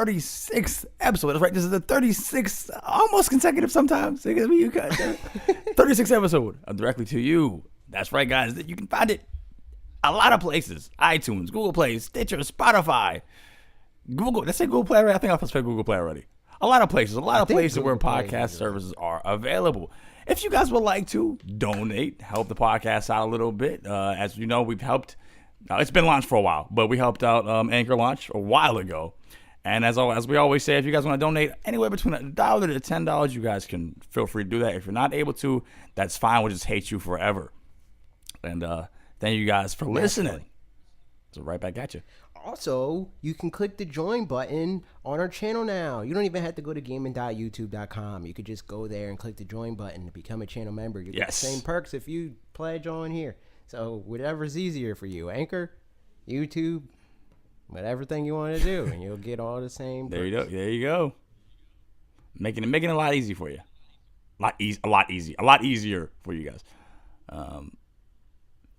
36th episode. That's right. This is the 36th, almost consecutive sometimes. 36th episode of Directly to You. That's right, guys. You can find it a lot of places. iTunes, Google Play, Stitcher, Spotify, Google. Let's say Google Play already. I think I'll say Google Play already. A lot of places. Where podcast services are available. If you guys would like to donate, help the podcast out a little bit. As you know, we've helped. It's been launched for a while, but we helped out Anchor launch a while ago. And as we always say, if you guys want to donate anywhere between $1 to $10, you guys can feel free to do that. If you're not able to, that's fine. We'll just hate you forever. And thank you guys for listening. So right back at you. Also, you can click the join button on our channel now. You don't even have to go to gaming.youtube.com. You could just go there and click the join button to become a channel member. You get the same perks if you pledge on here. So whatever's easier for you. Anchor, YouTube, whatever thing you want to do, and you'll get all the same perks. There you go. Making it a lot easy for you. A lot easier for you guys.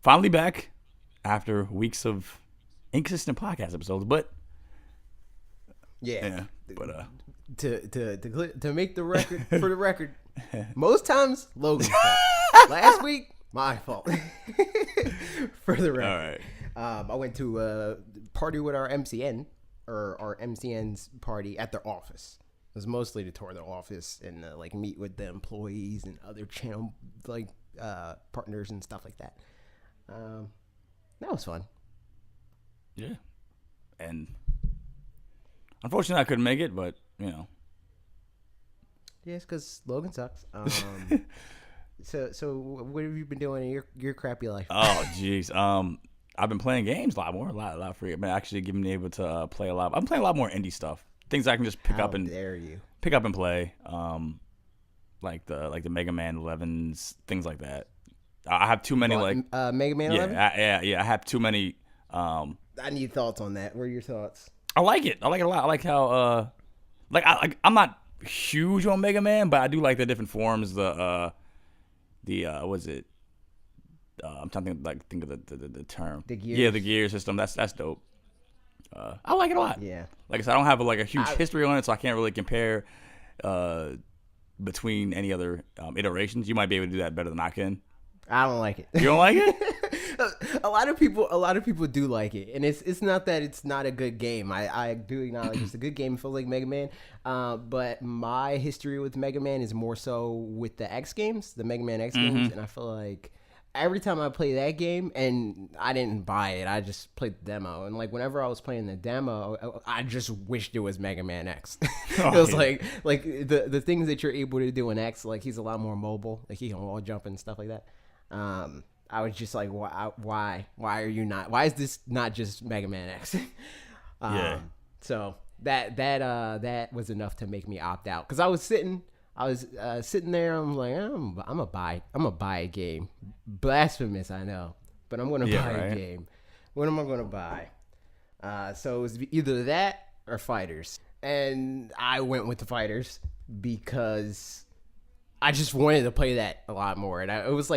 Finally back after weeks of inconsistent podcast episodes, but to make the record for the record, most times Logan's fault. Last week, my fault. For the record, all right. I went to a party with our MCN or our MCN's party at their office. It was mostly to tour their office and meet with the employees and other channel partners and stuff like that. That was fun. Yeah. And unfortunately I couldn't make it, but you know. Yeah, it's because Logan sucks. So what have you been doing in your crappy life? Oh jeez. I've been playing games a lot more, a lot free. I've been actually able to play a lot. I'm playing a lot more indie stuff. Things I can just pick up and play. Like the Mega Man 11s, things like that. I have too many Mega Man 11? Yeah. I have too many. I need thoughts on that. What are your thoughts? I like it. I like it a lot. I like how I'm not huge on Mega Man, but I do like the different forms. What is it? I'm trying to think of the term. The gears. Yeah, the gear system. That's dope. I like it a lot. Yeah. Like I said, I don't have a huge history on it, so I can't really compare between any other iterations. You might be able to do that better than I can. I don't like it. You don't like it? A lot of people do like it, and it's not that it's not a good game. I do acknowledge it's a good game. It feels like Mega Man, but my history with Mega Man is more so with the X games, the Mega Man X games, and I feel like every time I play that game, and I didn't buy it, I just played the demo, and whenever I was playing the demo, I just wished it was Mega Man X. It was like the things that you're able to do in X, he's a lot more mobile, he can wall jump and stuff like that. I was just like, why are you not? Why is this not just Mega Man X? Yeah. So that was enough to make me opt out because I was sitting there. I'm like, I'm gonna buy a game. Blasphemous, I know, but I'm gonna buy a game. What am I gonna buy? So it was either that or Fighters, and I went with the Fighters because I just wanted to play that a lot more, and it was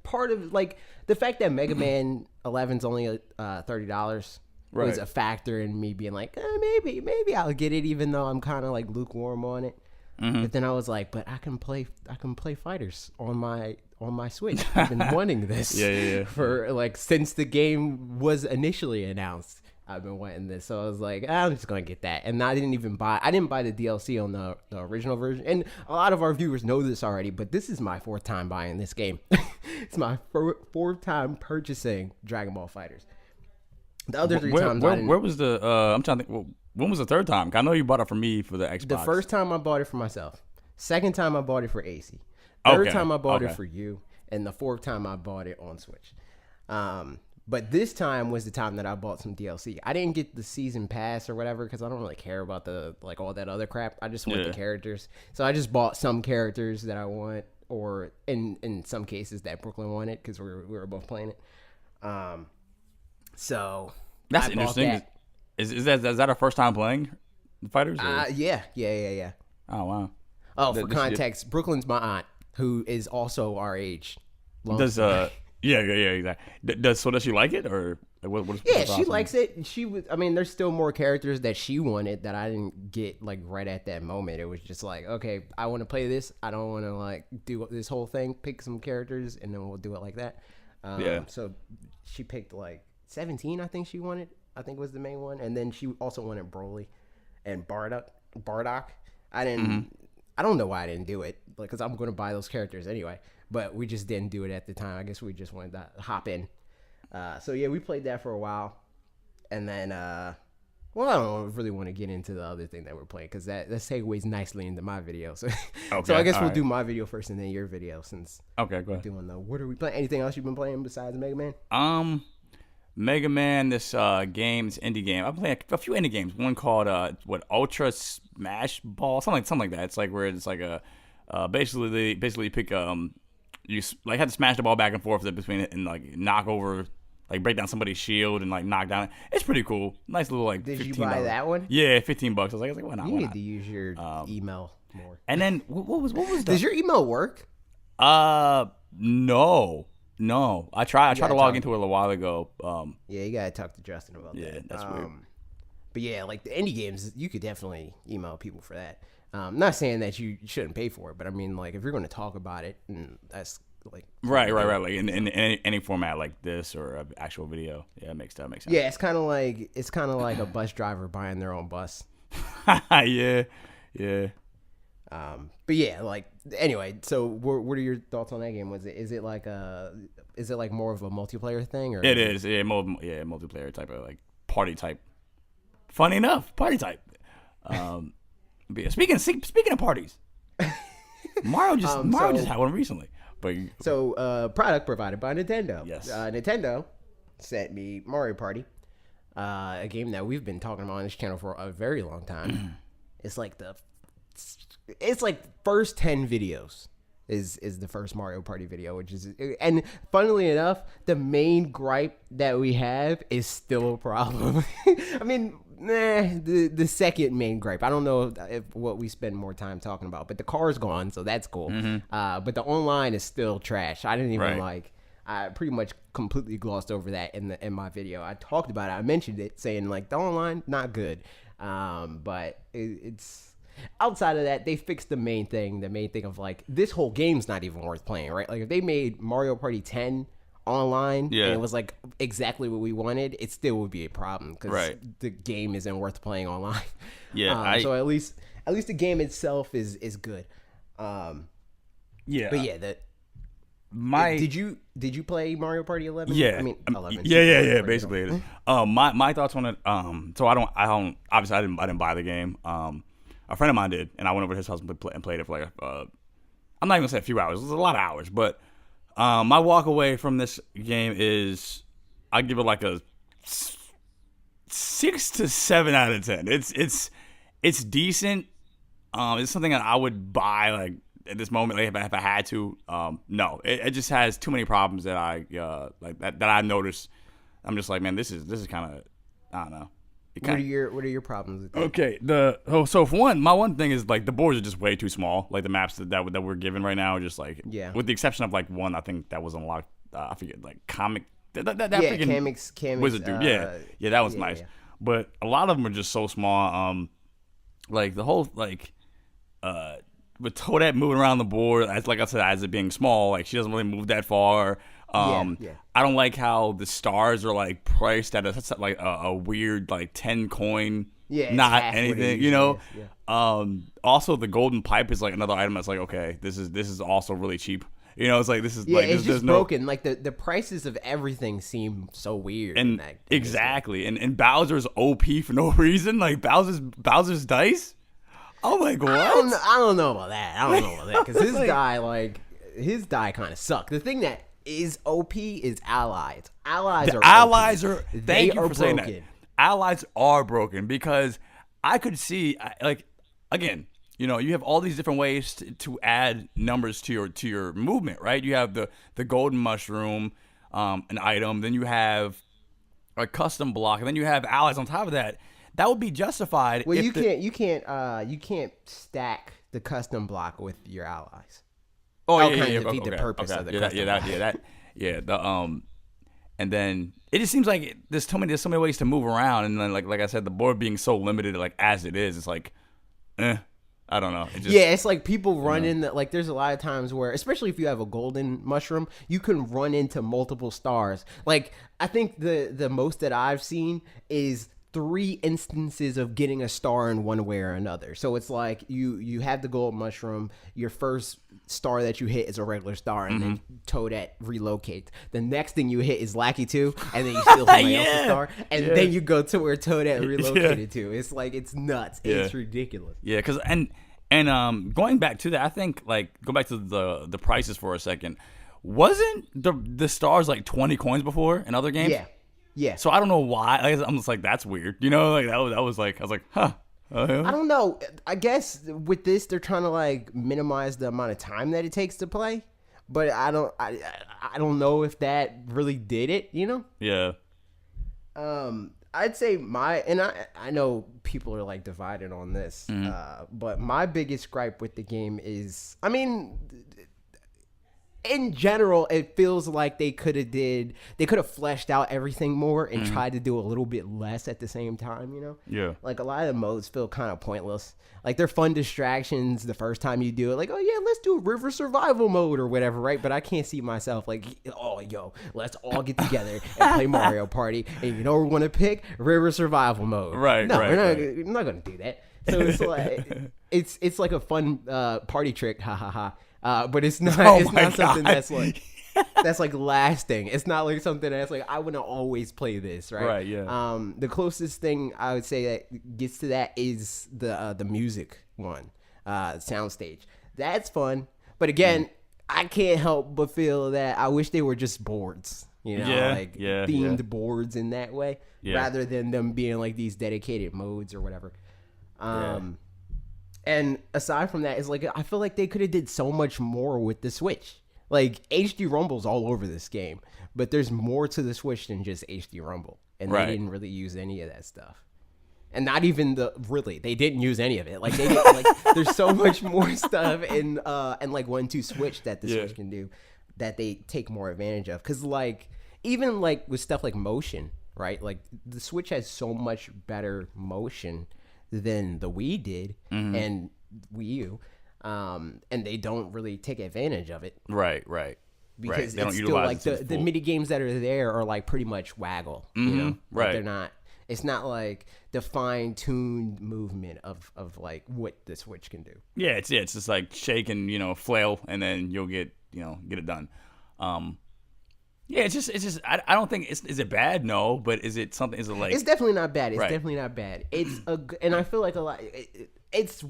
part of the fact that Mega Man 11's only $30 was a factor in me being like, maybe I'll get it, even though I'm kind of lukewarm on it. But then I was like, but I can play Fighters on my Switch. I've been wanting this for since the game was initially announced. I've been wanting this, so I was like, I'm just gonna get that. And I didn't buy the DLC on the original version. And a lot of our viewers know this already, but this is my fourth time buying this game. It's my fourth time purchasing Dragon Ball Fighters. The other three times, where was the? I'm trying to think. When was the third time? I know you bought it for me for the Xbox. The first time I bought it for myself. Second time I bought it for AC. Third time I bought it for you, and the fourth time I bought it on Switch. But this time was the time that I bought some DLC. I didn't get the season pass or whatever because I don't really care about the all that other crap. I just want the characters. So I just bought some characters that I want, or in some cases that Brooklyn wanted because we were both playing it. So that's interesting. Is that our first time playing the Fighters? Yeah. Oh wow. Oh, for context, Brooklyn's my aunt who is also our age. Does exactly. Does she like it or? Like, what's Yeah, your she thoughts on likes it. She was. I mean, there's still more characters that she wanted that I didn't get like right at that moment. It was just like, okay, I want to play this. I don't want to like do this whole thing. Pick some characters and then we'll do it like that. Yeah. So she picked like 17. I think she wanted. I think was the main one, and then she also wanted Broly and Bardock. I didn't. I don't know why I didn't do it, like, because I'm going to buy those characters anyway. But we just didn't do it at the time. I guess we just wanted to hop in. So yeah, we played that for a while, and then well, I don't really want to get into the other thing that we're playing because that segues nicely into my video. So Okay, so I guess we'll alright. do my video first and then your video since Okay, go we're ahead. doing the what are we playing? Anything else you've been playing besides Mega Man? Mega Man, this game, this indie game. I'm playing a few indie games. One called Ultra Smash Ball, something like that. It's like where it's like a basically you pick you like have to smash the ball back and forth between it and like knock over, like break down somebody's shield and like knock down. It's pretty cool. Nice little like. Did you $15. buy that one? Yeah, $15. I was like, why not? You Why need not? to use your email more. And then what was the? Does your email work? No. I tried to log into it a little while ago. Yeah, you gotta talk to Justin about that. Yeah, that's weird. But yeah, like the indie games, you could definitely email people for that. Not saying that you shouldn't pay for it, but I mean, like if you're going to talk about it, that's like Right. Like in any format like this or an actual video. Yeah, that makes sense. Yeah, it's kind of like a bus driver buying their own bus. Yeah. But yeah, like anyway. So what are your thoughts on that game? Is it like more of a multiplayer thing or? It is. Yeah, multiplayer type of like party type. Funny enough, party type. But yeah, speaking of parties, Mario just had one recently. But product provided by Nintendo. Yes. Nintendo sent me Mario Party, a game that we've been talking about on this channel for a very long time. It's like first 10 videos is the first Mario Party video, which is, and funnily enough, the main gripe that we have is still a problem. I mean, the second main gripe. I don't know if what we spend more time talking about, but the car's gone, so that's cool. But the online is still trash. I didn't even I pretty much completely glossed over that in my video. I talked about it. I mentioned it, saying like the online not good. But it's outside of that, they fixed the main thing. The main thing of like this whole game's not even worth playing, right? Like if they made Mario Party 10 online and it was like exactly what we wanted, it still would be a problem because the game isn't worth playing online. Yeah. So at least the game itself is good. Yeah. But yeah, did you play Mario Party 11? Yeah. I mean 11. Yeah. Basically, it is. My thoughts on it. So I don't. Obviously, I didn't buy the game. A friend of mine did, and I went over to his house and played it for like I'm not even gonna say a few hours. It was a lot of hours, but my walk away from this game is I give it like a 6 to 7 out of 10. It's decent. It's something that I would buy like at this moment, like if I had to. No, it just has too many problems that I that I noticed. I'm just like, man, this is kind of, I don't know. What are your problems with that? Okay, so for one, my one thing is like the boards are just way too small. Like the maps that we're given right now are just like, with the exception of like one, I think that was unlocked. I forget, like comic. That freaking wizard dude. Yeah, that was nice. Yeah. But a lot of them are just so small. Like the whole like, with Toadette moving around the board, like I said, as it being small, like she doesn't really move that far. I don't like how the stars are like priced at a weird like 10 coin, not anything, you know. Also the golden pipe is like another item that's like, okay, this is also really cheap. You know, it's like this is it's just broken. Like the prices of everything seem so weird. And exactly, and Bowser's OP for no reason. Like Bowser's dice. Oh my god! I don't know about that. Because his die kind of suck. The thing that is OP is allies. Allies are thank you for saying that. Allies are broken because I could see like again, you know, you have all these different ways to add numbers to your movement, right? You have the golden mushroom, an item, then you have a custom block, and then you have allies on top of that. That would be justified. Well, you can't stack the custom block with your allies. Oh, defeat the purpose of the custom block. And then it just seems like there's so many ways to move around, and then like I said, the board being so limited, like as it is, it's like, I don't know. It's like people run in like there's a lot of times where, especially if you have a golden mushroom, you can run into multiple stars. Like I think the most that I've seen is 3 instances of getting a star in one way or another. So it's like you have the gold mushroom, your first star that you hit is a regular star, and then Toadette relocates. The next thing you hit is Lackey 2, and then you steal somebody else's star, and then you go to where Toadette relocated to. It's like, it's nuts. It's ridiculous. Yeah, because and going back to that, I think like go back to the prices for a second. Wasn't the stars like 20 coins before in other games? Yeah. So I don't know why. I'm just like, that's weird. You know, like that was like, I was like, huh. I don't know. I guess with this, they're trying to like minimize the amount of time that it takes to play. But I don't know if that really did it, you know? Yeah. I'd say I know people are like divided on this, but my biggest gripe with the game is, I mean, in general, it feels like they could have fleshed out everything more and tried to do a little bit less at the same time, you know? Yeah. Like a lot of the modes feel kind of pointless. Like they're fun distractions the first time you do it. Like, oh yeah, let's do a river survival mode or whatever, right? But I can't see myself like, oh yo, let's all get together and play Mario Party. And you know what we're gonna pick? River survival mode. Right. No, we're not gonna do that. So it's like it's like a fun party trick, ha ha ha. But it's not something that's like lasting. It's not like something that's like, I want to always play this, right? Right, yeah. The closest thing I would say that gets to that is the music one, soundstage. That's fun, but again, I can't help but feel that I wish they were just boards, you know, themed boards in that way, rather than them being like these dedicated modes or whatever. And aside from that, it's like, I feel like they could have did so much more with the Switch. Like, HD Rumble's all over this game, but there's more to the Switch than just HD Rumble. And they didn't really use any of that stuff. And not even they didn't use any of it. Like, they didn't, like, there's so much more stuff in like 1-2 Switch that the Switch can do that they take more advantage of. Because, like, even, like, with stuff like motion, right? Like, the Switch has so much better motion than the Wii did and Wii U, and they don't really take advantage of it. Right. Because it's still like the mini games that are there are like pretty much waggle, you know? Like they're not. It's not like the fine-tuned movement of like what the Switch can do. Yeah, it's just like shake and flail, and then you'll get it done. Yeah, it's just. I don't think is it bad? No, but is it something? Is it like? It's definitely not bad. It's definitely not bad. And I feel like a lot. It's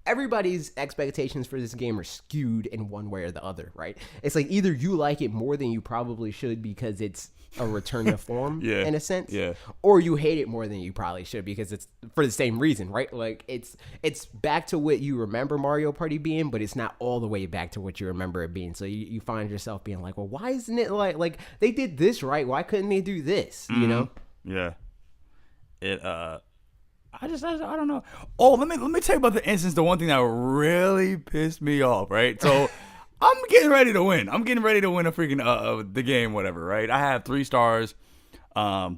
everybody's expectations for this game are skewed in one way or the other, right? It's like either you like it more than you probably should because it's a return to form in a sense, or you hate it more than you probably should because it's for the same reason, right? Like it's back to what you remember Mario Party being, but it's not all the way back to what you remember it being. So you find yourself being like, well, why isn't it like they did this right? Why couldn't they do this? You know? Yeah. I don't know. Oh, let me tell you about the instance. The one thing that really pissed me off, right? So I'm getting ready to win. I'm getting ready to win a freaking the game, whatever, right? I have 3 stars. My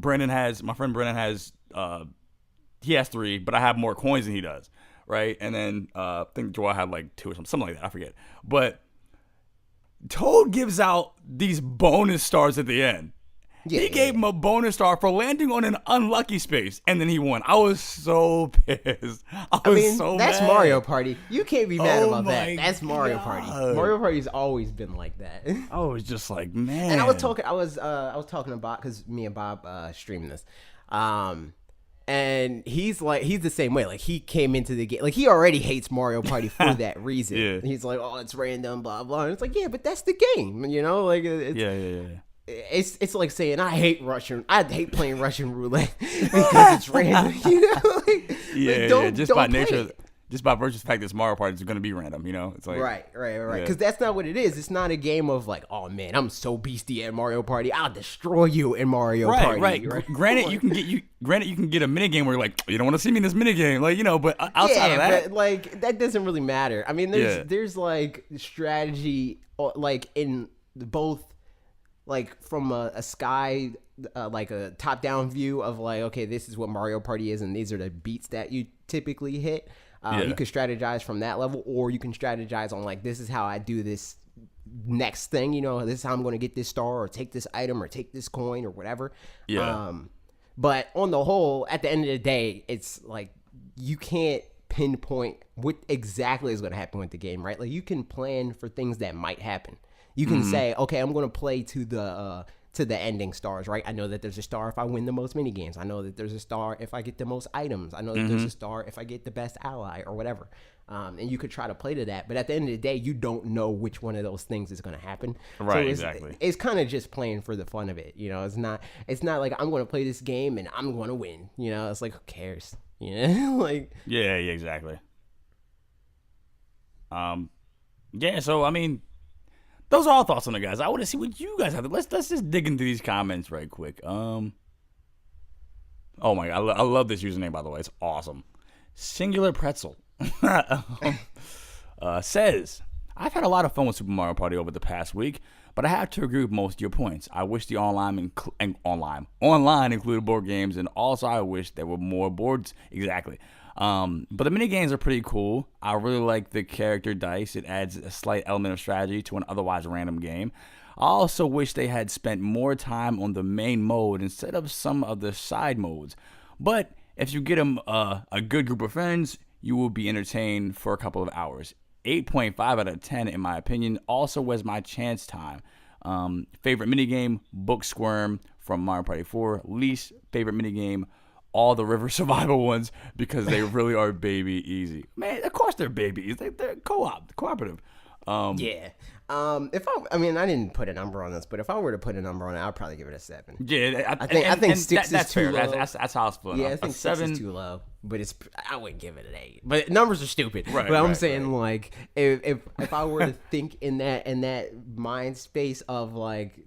friend Brennan has he has 3, but I have more coins than he does, right? And then I think Joel had like 2 or something like that. I forget. But Toad gives out these bonus stars at the end. He gave him a bonus star for landing on an unlucky space, and then he won. I was so pissed. I mean, that's mad. Mario Party. You can't be mad about that. That's Mario Party. Mario Party's always been like that. I was just like, man. And I was talking about because me and Bob streamed this, and he's the same way. Like he came into the game, like he already hates Mario Party for that reason. He's like, oh, it's random, blah blah. And it's like, yeah, but that's the game, you know? Like, yeah. It's like saying I hate playing Russian roulette because it's random, you know? Just by nature, just by virtue of the fact that Mario Party is going to be random, you know? It's like right. Because that's not what it is. It's not a game of like, oh man, I'm so beastie at Mario Party, I'll destroy you in Mario Party. Right. Granted, you can get a mini game where you're like, you don't want to see me in this mini game, like, you know. But outside of that, but like that doesn't really matter. I mean, there's like strategy, like in both like from a sky, like a top down view of like, okay, this is what Mario Party is, and these are the beats that you typically hit. You could strategize from that level, or you can strategize on like, this is how I do this next thing. You know, this is how I'm going to get this star, or take this item, or take this coin, or whatever. Yeah. But on the whole, at the end of the day, it's like you can't pinpoint what exactly is going to happen with the game, right? Like you can plan for things that might happen. You can say, okay, I'm going to play to the ending stars, right? I know that there's a star if I win the most mini games. I know that there's a star if I get the most items. I know that there's a star if I get the best ally or whatever. And you could try to play to that, but at the end of the day, you don't know which one of those things is going to happen. Right, so exactly. It's kind of just playing for the fun of it, you know. It's not like I'm going to play this game and I'm going to win. You know, it's like, who cares? You know, like yeah, exactly. Yeah. So I mean, those are all thoughts on it, guys. I want to see what you guys have. Let's just dig into these comments right quick. Oh my god, I love this username, by the way. It's awesome. Singular Pretzel says, I've had a lot of fun with Super Mario Party over the past week, but I have to agree with most of your points. I wish the online included board games, and also I wish there were more boards. Exactly. But the mini games are pretty cool. I really like the character dice. It adds a slight element of strategy to an otherwise random game. I also wish they had spent more time on the main mode instead of some of the side modes. But if you get a good group of friends, you will be entertained for a couple of hours. 8.5 out of 10 in my opinion. Also was my chance time. Favorite minigame, Book Squirm from Mario Party 4. Least favorite minigame, all the river survival ones, because they really are baby easy. Man, of course they're babies. They're cooperative. yeah. I mean, I didn't put a number on this, but if I were to put a number on it, I'd probably give it a 7. Yeah, I think 6 is that's too fair. low. That's how it's split. Yeah, I think 6 is too low, but I wouldn't give it an 8. But numbers are stupid. Right, but I'm saying like if I were to think in that mind space of like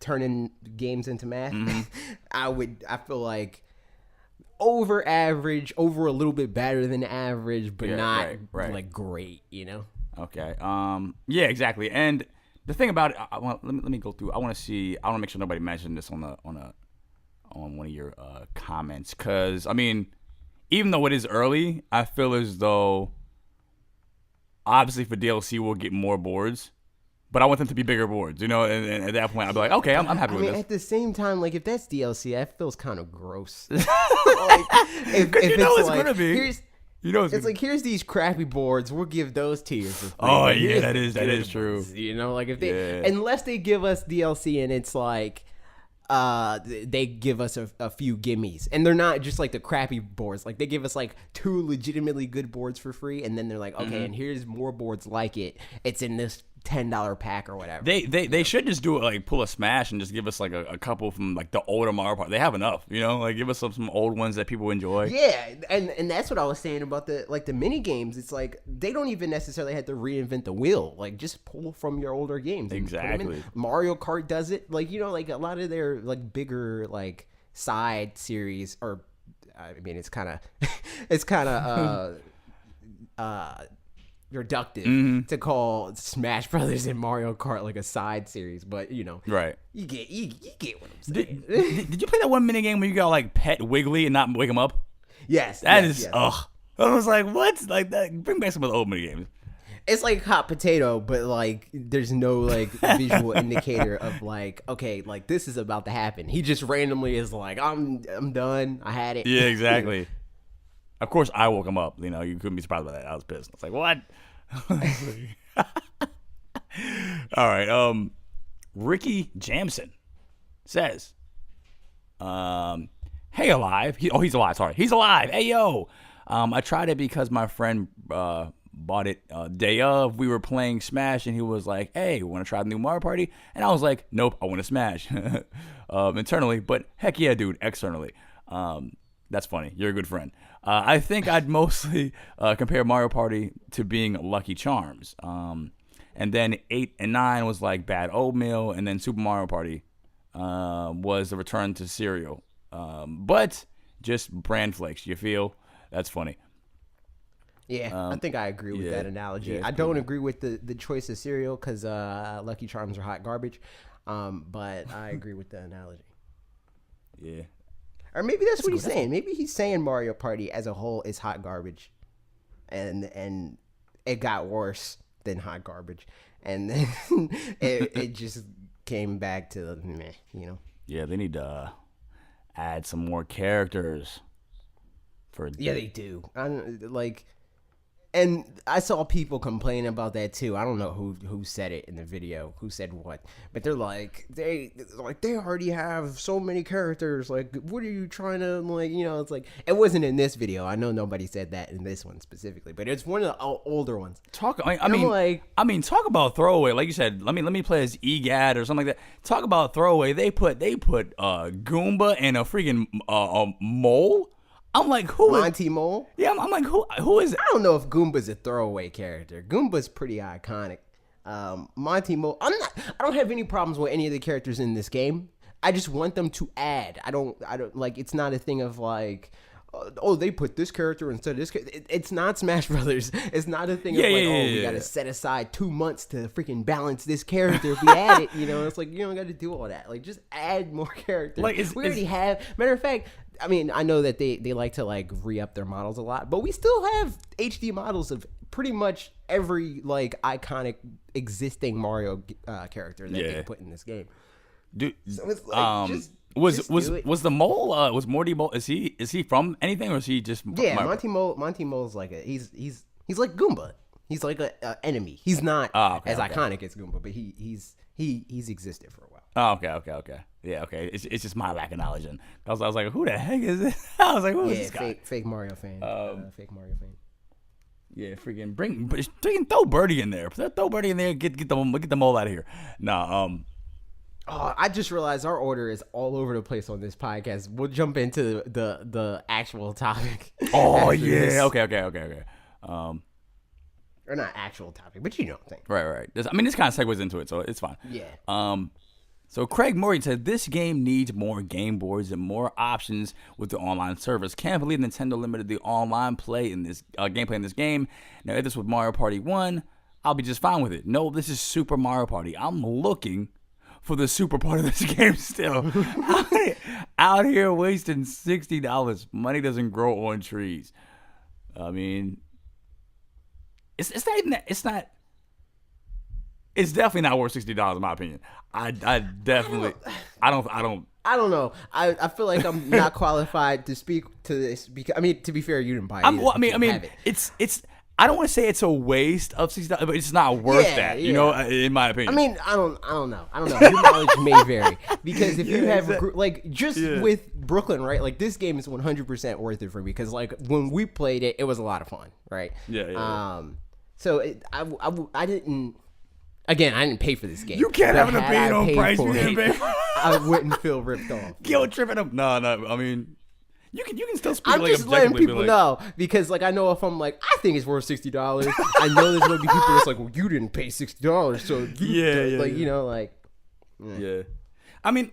turning games into math, I feel like over average, over a little bit better than average, but not like great, you know? Okay. Yeah, exactly. And the thing about it, let me go through. I want to make sure nobody mentioned this on one of your comments, because I mean, even though it is early, I feel as though obviously for DLC we'll get more boards, but I want them to be bigger boards, you know. And at that point, I'll be like, okay, I'm happy with this. At the same time, like if that's DLC, that feels kind of gross. Like, if you know it's gonna be. You know, it's like, here's these crappy boards. We'll give those to you for free. Oh yeah, that is true. You know, like if they unless they give us DLC and it's like they give us a few gimmies, and they're not just like the crappy boards. Like they give us like 2 legitimately good boards for free, and then they're like, okay, and here's more boards like it. It's in this $10 pack or whatever. They should just do it, like pull a smash and just give us like a couple from like the older Mario Party. They have enough, you know, like give us some old ones that people enjoy. Yeah, and that's what I was saying about the mini games. It's like they don't even necessarily have to reinvent the wheel. Like just pull from your older games. Exactly. Mario Kart does it. Like, you know, like a lot of their like bigger like side series, or I mean it's kind of reductive to call Smash Brothers and Mario Kart like a side series, but you know, right? You get what I'm saying. Did you play that one minigame where you got like pet Wiggly and not wake him up? Yes, that is. Ugh. I was like, what? Like that? Bring back some of the old minigames. It's like hot potato, but like there's no like visual indicator of like, okay, like this is about to happen. He just randomly is like, I'm done. I had it. Yeah, exactly. Of course, I woke him up. You know, you couldn't be surprised by that. I was pissed. I was like, what? All right. Ricky Jamson says, hey, alive. He's alive. Sorry. He's alive. Hey, yo. I tried it because my friend bought it day of. We were playing Smash, and he was like, hey, want to try the new Mario Party? And I was like, nope, I want to Smash. Internally, but heck yeah, dude, externally. That's funny. You're a good friend. I think I'd mostly compare Mario Party to being Lucky Charms. And then 8 and 9 was like Bad Oatmeal. And then Super Mario Party was the return to cereal. But just bran flakes. You feel? That's funny. Yeah, I think I agree with that analogy. Yeah, I don't agree with the choice of cereal because Lucky Charms are hot garbage. But I agree with the analogy. Yeah. Or maybe that's what he's saying. Maybe he's saying Mario Party as a whole is hot garbage, and it got worse than hot garbage, and then it just came back to meh, you know. Yeah, they need to add some more characters. Yeah, they do. And I saw people complaining about that too. I don't know who said it in the video, who said what, but they're like they already have so many characters. Like, what are you trying to It's like it wasn't in this video. I know nobody said that in this one specifically, but it's one of the older ones. Talk about throwaway. Like you said, let me play as EGAD or something like that. Talk about throwaway. They put Goomba and a freaking mole. I'm like, who is Monty Mole? Yeah, I'm like, who is it? I don't know if Goomba's a throwaway character. Goomba's pretty iconic. Monty Mole. I don't have any problems with any of the characters in this game. I just want them to add. I don't like. It's not a thing of like, oh, they put this character instead of this character. It's not Smash Brothers. It's not a thing of we got to set aside 2 months to freaking balance this character if we add it. It's like, you don't got to do all that. Like, just add more characters. Like, we already have. Matter of fact, I mean, I know that they like to like re-up their models a lot, but we still have HD models of pretty much every like iconic existing Mario character that they put in this game. Dude, so it's like, was the mole was Morty Mole? Is he from anything, or is he just Monty Mole's like he's like Goomba. He's like a enemy. He's not as iconic as Goomba, but he's existed for a while. Oh, okay. Yeah, okay. It's just my lack of knowledge. And I was like, who the heck is this? I was like, who is this guy? Fake Mario fan. Fake Mario fan. Yeah, freaking throw Birdie in there. Throw Birdie in there. Get the mole out of here. No. Oh, I just realized our order is all over the place on this podcast. We'll jump into the actual topic. Oh yeah. Okay. Or not actual topic, but you know what I'm saying. Right. This kind of segues into it, so it's fine. Yeah. So Craig Murray said this game needs more game boards and more options with the online service. Can't believe Nintendo limited the online play in this gameplay in this game. Now, if this was Mario Party 1, I'll be just fine with it. No, this is Super Mario Party. I'm looking for the super part of this game still. Out here wasting $60. Money doesn't grow on trees. I mean, it's not even that. It's not. It's definitely not worth $60 in my opinion. I definitely. I don't know. I feel like I'm not qualified to speak to this because to be fair, you didn't buy it. It's. I don't want to say it's a waste of $60, but it's not worth that. You know, in my opinion. I don't know. Your knowledge may vary because if you have with Brooklyn, right? Like this game is 100% worth it for me because like when we played it, it was a lot of fun, right? Yeah. So I didn't. Again, I didn't pay for this game. You can't have an opinion on price you didn't pay for. I wouldn't feel ripped off. Guilt tripping them. No. I mean, you can still speak. I'm just letting people know because, like, I know if I'm like, I think it's worth $60. I know there's gonna be people that's like, well, you didn't pay $60, so you know, like, yeah. I mean,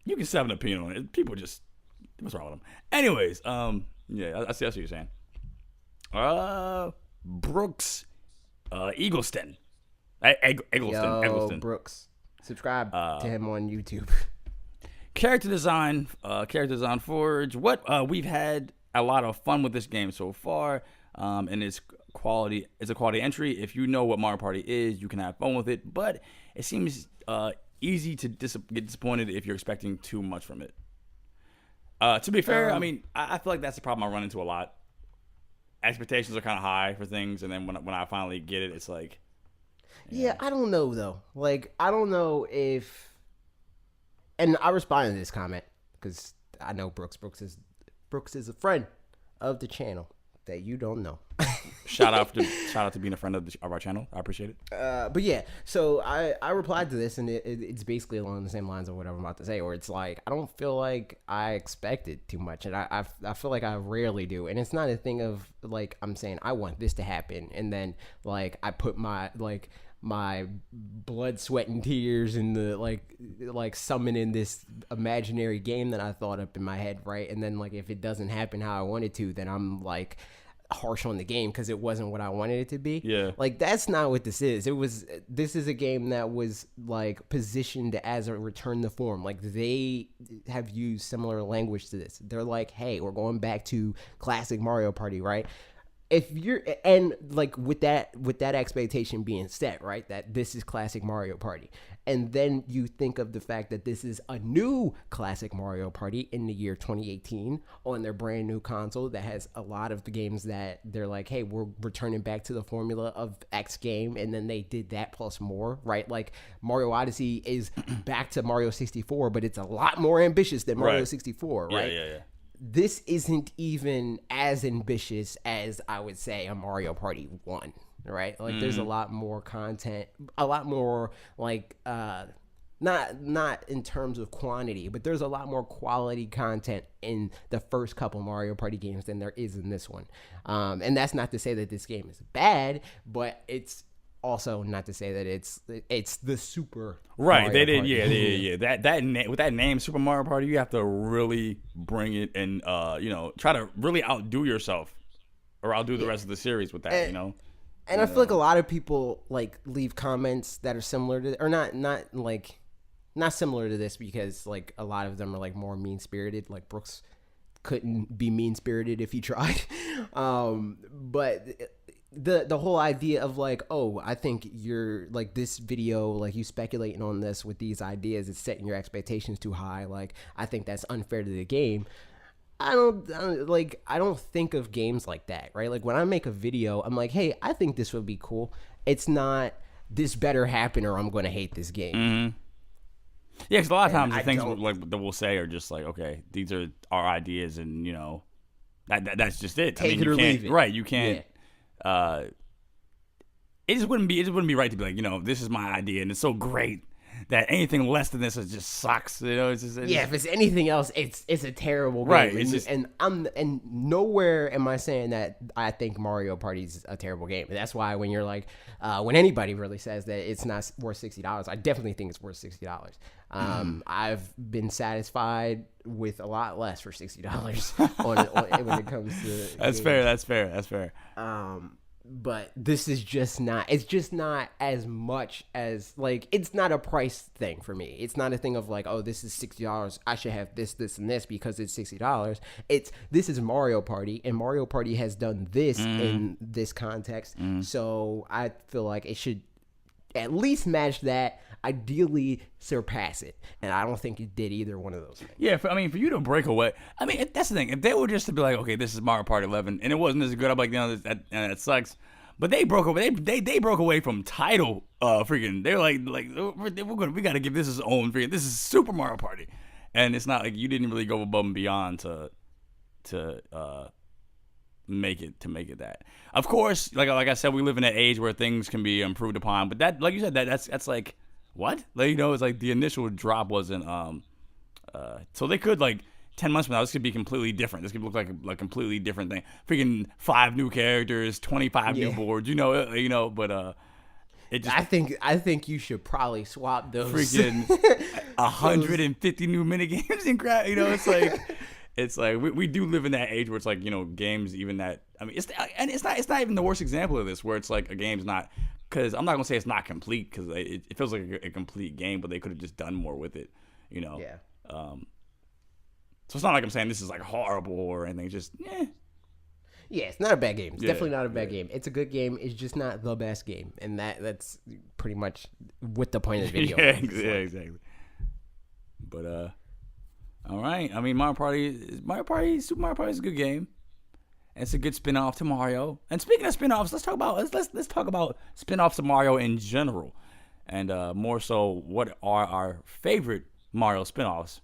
you can still have an opinion on it. People just, what's wrong with them? Anyways, I see what you're saying. Brooks, Eggleston. Eggleston. Brooks. Subscribe to him on YouTube. Character design Forge. We've had a lot of fun with this game so far, and it's a quality entry. If you know what Mario Party is, you can have fun with it. But it seems easy to get disappointed if you're expecting too much from it. To be fair, I mean, I feel like that's the problem I run into a lot. Expectations are kind of high for things, and then when I finally get it, it's like. Yeah, I don't know though. Like, I don't know if, and I responded to this comment because I know Brooks. Brooks is a friend of the channel that you don't know. Shout out to being a friend of our channel. I appreciate it. But yeah, so I replied to this, and it's basically along the same lines of what I'm about to say, where it's like I don't feel like I expected too much, and I feel like I rarely do, and it's not a thing of like I'm saying I want this to happen, and then like I put my blood, sweat, and tears in the like summoning this imaginary game that I thought up in my head, right? And then like if it doesn't happen how I wanted to, then I'm like harsh on the game because it wasn't what I wanted it to be. Yeah. Like, that's not what this is. This is a game that was like positioned as a return to form. Like, they have used similar language to this. They're like, hey, we're going back to classic Mario Party, right? If you're, and like with that expectation being set, right, that this is classic Mario Party, and then you think of the fact that this is a new classic Mario Party in the year 2018 on their brand new console that has a lot of the games that they're like, hey, we're returning back to the formula of X game, and then they did that plus more, right? Like, Mario Odyssey is back to Mario 64, but it's a lot more ambitious than Mario 64, right? Yeah. This isn't even as ambitious as, I would say, a Mario Party 1, right? Like, there's a lot more content, a lot more, like, not in terms of quantity, but there's a lot more quality content in the first couple Mario Party games than there is in this one. And that's not to say that this game is bad, but it's also not to say that it's the super right. Mario They did, Party. yeah. With that name, Super Mario Party, you have to really bring it and try to really outdo yourself, or outdo the rest of the series with that. And I feel like a lot of people like leave comments that are similar to, or not similar to this, because like a lot of them are like more mean spirited. Like, Brooks couldn't be mean spirited if he tried, but. The whole idea of like, oh, I think you're like, this video, like, you speculating on this with these ideas, it's setting your expectations too high. Like, I think that's unfair to the game. I don't think of games like that, right? Like, when I make a video, I'm like, hey, I think this would be cool. It's not, this better happen or I'm going to hate this game. Mm-hmm. Yeah, because a lot of times the things like that we'll say are just like, okay, these are our ideas, and that's just it. Take it or leave it. Right? You can't. Yeah. It just wouldn't be right to be like, this is my idea and it's so great that anything less than this is just sucks. It's just, if it's anything else, it's a terrible game. Right. And nowhere am I saying that I think Mario Party is a terrible game. That's why when you're like, when anybody really says that it's not worth $60, I definitely think it's worth $60. I've been satisfied with a lot less for $60 when it comes to That's games. fair. That's fair. But this is just not, it's just not as much as, like, it's not a price thing for me. It's not a thing of like, oh, this is $60. I should have this, and this because it's $60. This is Mario Party, and Mario Party has done this in this context. So I feel like it should at least match that, ideally surpass it. And I don't think it did either one of those things. Yeah, for you to break away, that's the thing. If they were just to be like, okay, this is Mario Party 11, and it wasn't as good, I'm like, that sucks. But they broke away. They broke away from title. Freaking, they're like we got to give this its own freaking. This is Super Mario Party, and it's not like you didn't really go above and beyond to make it that. Of course, like I said, we live in an age where things can be improved upon. But that, like you said, that's like what? Like, it's like the initial drop wasn't. So they could, like, 10 months from now, this could be completely different. This could look like a completely different thing. Freaking 5 new characters, 25 new boards, but it just, I think you should probably swap those. Freaking 150 new minigames and crap. It's like we do live in that age where it's like, games even that, it's not even the worst example of this, where it's like a game's not, because I'm not gonna say it's not complete, because it feels like a complete game, but they could have just done more with it, Yeah. So it's not like I'm saying this is like horrible or anything. It's just, Yeah, it's not a bad game. It's definitely not a bad game. It's a good game. It's just not the best game, and that's pretty much what the point of the video is. Yeah, exactly. But all right. Super Mario Party is a good game. And it's a good spin-off to Mario. And speaking of spin-offs, let's talk about spin-offs to Mario in general, and more so, what are our favorite Mario spin-offs?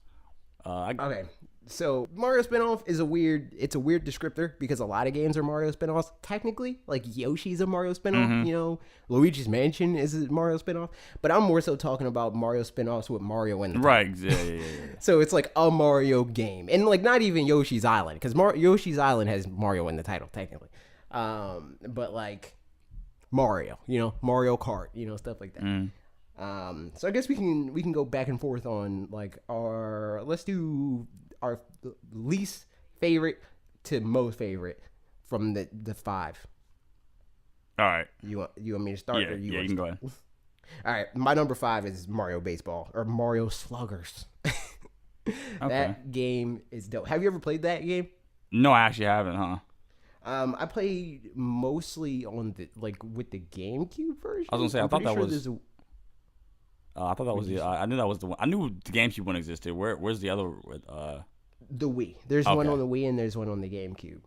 Okay, so Mario spin-off is a weird descriptor, because a lot of games are Mario spin-offs. Technically, like Yoshi's a Mario spin-off, Luigi's Mansion is a Mario spin-off, but I'm more so talking about Mario spin-offs with Mario in the title. Right, yeah. So it's like a Mario game, and like not even Yoshi's Island, because Yoshi's Island has Mario in the title technically, but like Mario, Mario Kart, stuff like that. So I guess we can go back and forth on like let's do our least favorite to most favorite from the 5. All right. You want me to start? Yeah, or you you can go ahead. All right, my number 5 is Mario Baseball or Mario Sluggers. That game is dope. Have you ever played that game? No, I actually haven't, huh? I played mostly on with the GameCube version. I was gonna say I thought that was the. I knew that was the one. I knew the GameCube one existed. Where's the other? The Wii. There's one on the Wii and there's one on the GameCube.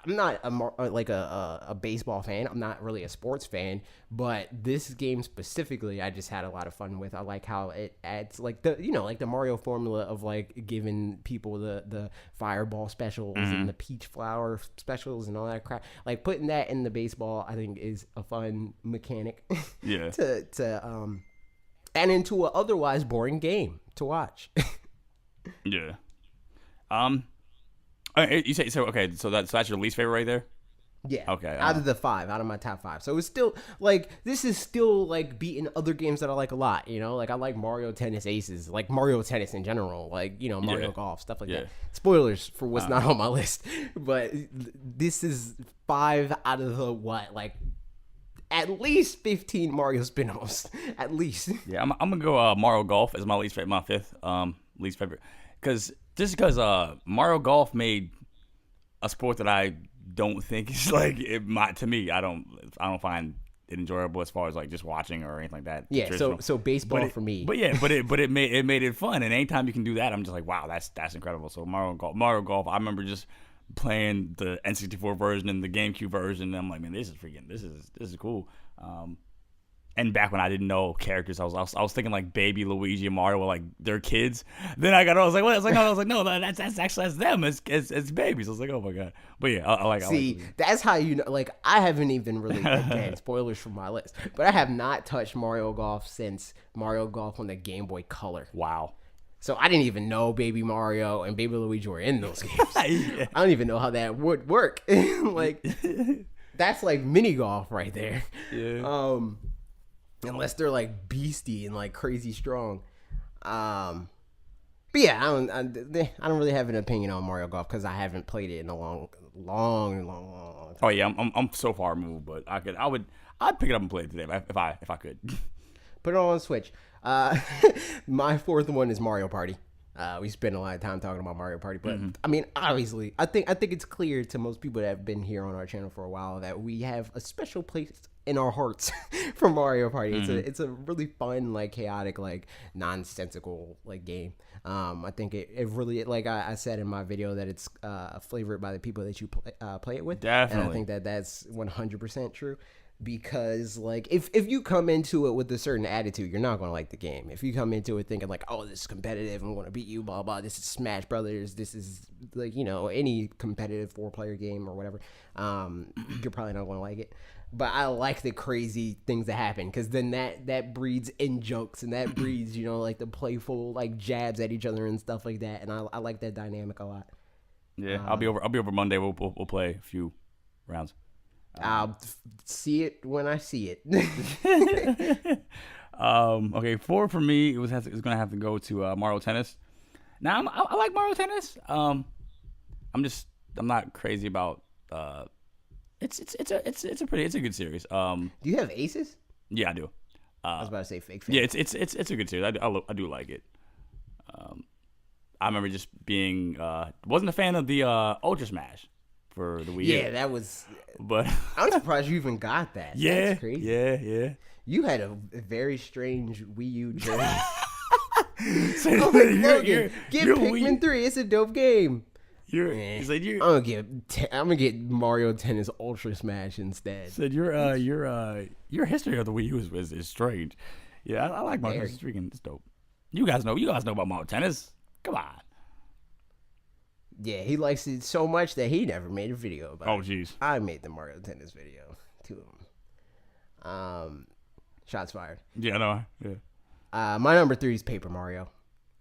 I'm not a baseball fan. I'm not really a sports fan, but this game specifically, I just had a lot of fun with. I like how it adds the Mario formula of like giving people the fireball specials and the peach flower specials and all that crap. Like putting that in the baseball, I think is a fun mechanic. Yeah. to and into an otherwise boring game to watch. Yeah. You say so. Okay, so that's your least favorite right there. Yeah. Okay. Out of the 5, out of my top 5. So it's still this is still beating other games that I like a lot. You know, I like Mario Tennis Aces, like Mario Tennis in general, Mario Golf, stuff like that. Spoilers for what's not on my list, but this is 5 out of the at least 15 Mario spin-offs, at least. Yeah, I'm gonna go Mario Golf as my least favorite, my 5th least favorite, because Mario Golf made a sport that I don't think is to me. I don't find it enjoyable as far as just watching or anything like that. Yeah, so baseball for me. But it made it fun, and anytime you can do that, I'm just like, wow, that's incredible. So Mario Golf, I remember just playing the N64 version and the GameCube version, and I'm like, man, this is cool. And back when I didn't know characters, I was thinking Baby Luigi and Mario were their kids. Then I was like, what? I was like, no, that's them. It's babies. I was like, oh my god. But yeah, I like. That's how you know. I haven't even really again spoilers from my list, but I have not touched Mario Golf since Mario Golf on the Game Boy Color. Wow. So I didn't even know Baby Mario and Baby Luigi were in those games. Yeah. I don't even know how that would work. That's mini golf right there. Yeah. Unless they're beastie and crazy strong. But yeah, I don't really have an opinion on Mario Golf because I haven't played it in a long time. Oh yeah, I'm so far removed, but I'd pick it up and play it today if I could. Put it on Switch. My 4th one is Mario Party. We spend a lot of time talking about Mario Party, but I mean, obviously, I think it's clear to most people that have been here on our channel for a while that we have a special place in our hearts for Mario Party. It's a really fun, chaotic, nonsensical game. I think it really, I said in my video, that it's flavored by the people that you play it with. Definitely. And I think that that's 100% true. Because if you come into it with a certain attitude, you're not going to like the game. If you come into it thinking oh, this is competitive, I'm going to beat you, blah blah, this is Smash Brothers, this is any competitive 4-player game or whatever, you're probably not going to like it. But I like the crazy things that happen, because then that breeds injunks, and that breeds the playful jabs at each other and stuff like that, and I like that dynamic a lot. Yeah, I'll be over Monday. We'll play a few rounds. I'll see it when I see it. Okay, 4 for me. It was gonna have to go to Mario Tennis. Now I like Mario Tennis. I'm not crazy about. It's a good series. Do you have aces? Yeah, I do. I was about to say fake fan. Yeah, it's a good series. I do like it. I remember just being wasn't a fan of the Ultra Smash for the Wii U. Yeah, that was. But I'm surprised you even got that. Yeah, that's crazy. Yeah. You had a very strange Wii U journey. So Logan, get Pikmin 3. It's a dope game. I'm gonna get Mario Tennis Ultra Smash instead. Said your history of the Wii U is strange. Yeah, I like Mario Tennis. It's dope. You guys know about Mario Tennis. Come on. Yeah, he likes it so much that he never made a video about it. Oh, jeez. I made the Mario Tennis video. 2 of them. Shots fired. Yeah, I know. Yeah. My number 3 is Paper Mario.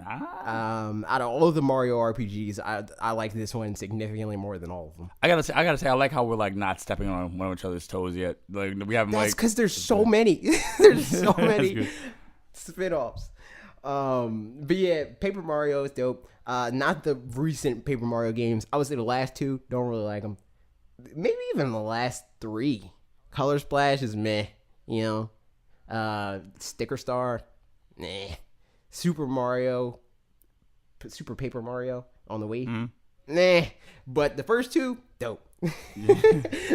Out of all of the Mario RPGs, I like this one significantly more than all of them. I gotta say, I like how we're not stepping on one of each other's toes yet. We haven't. That's because there's so many. There's so many spin-offs. But yeah, Paper Mario is dope. Not the recent Paper Mario games. I would say the last two, don't really like them. Maybe even the last three. Color Splash is meh, you know. Sticker Star, nah. Super Paper Mario on the Wii, nah. But the first two, dope.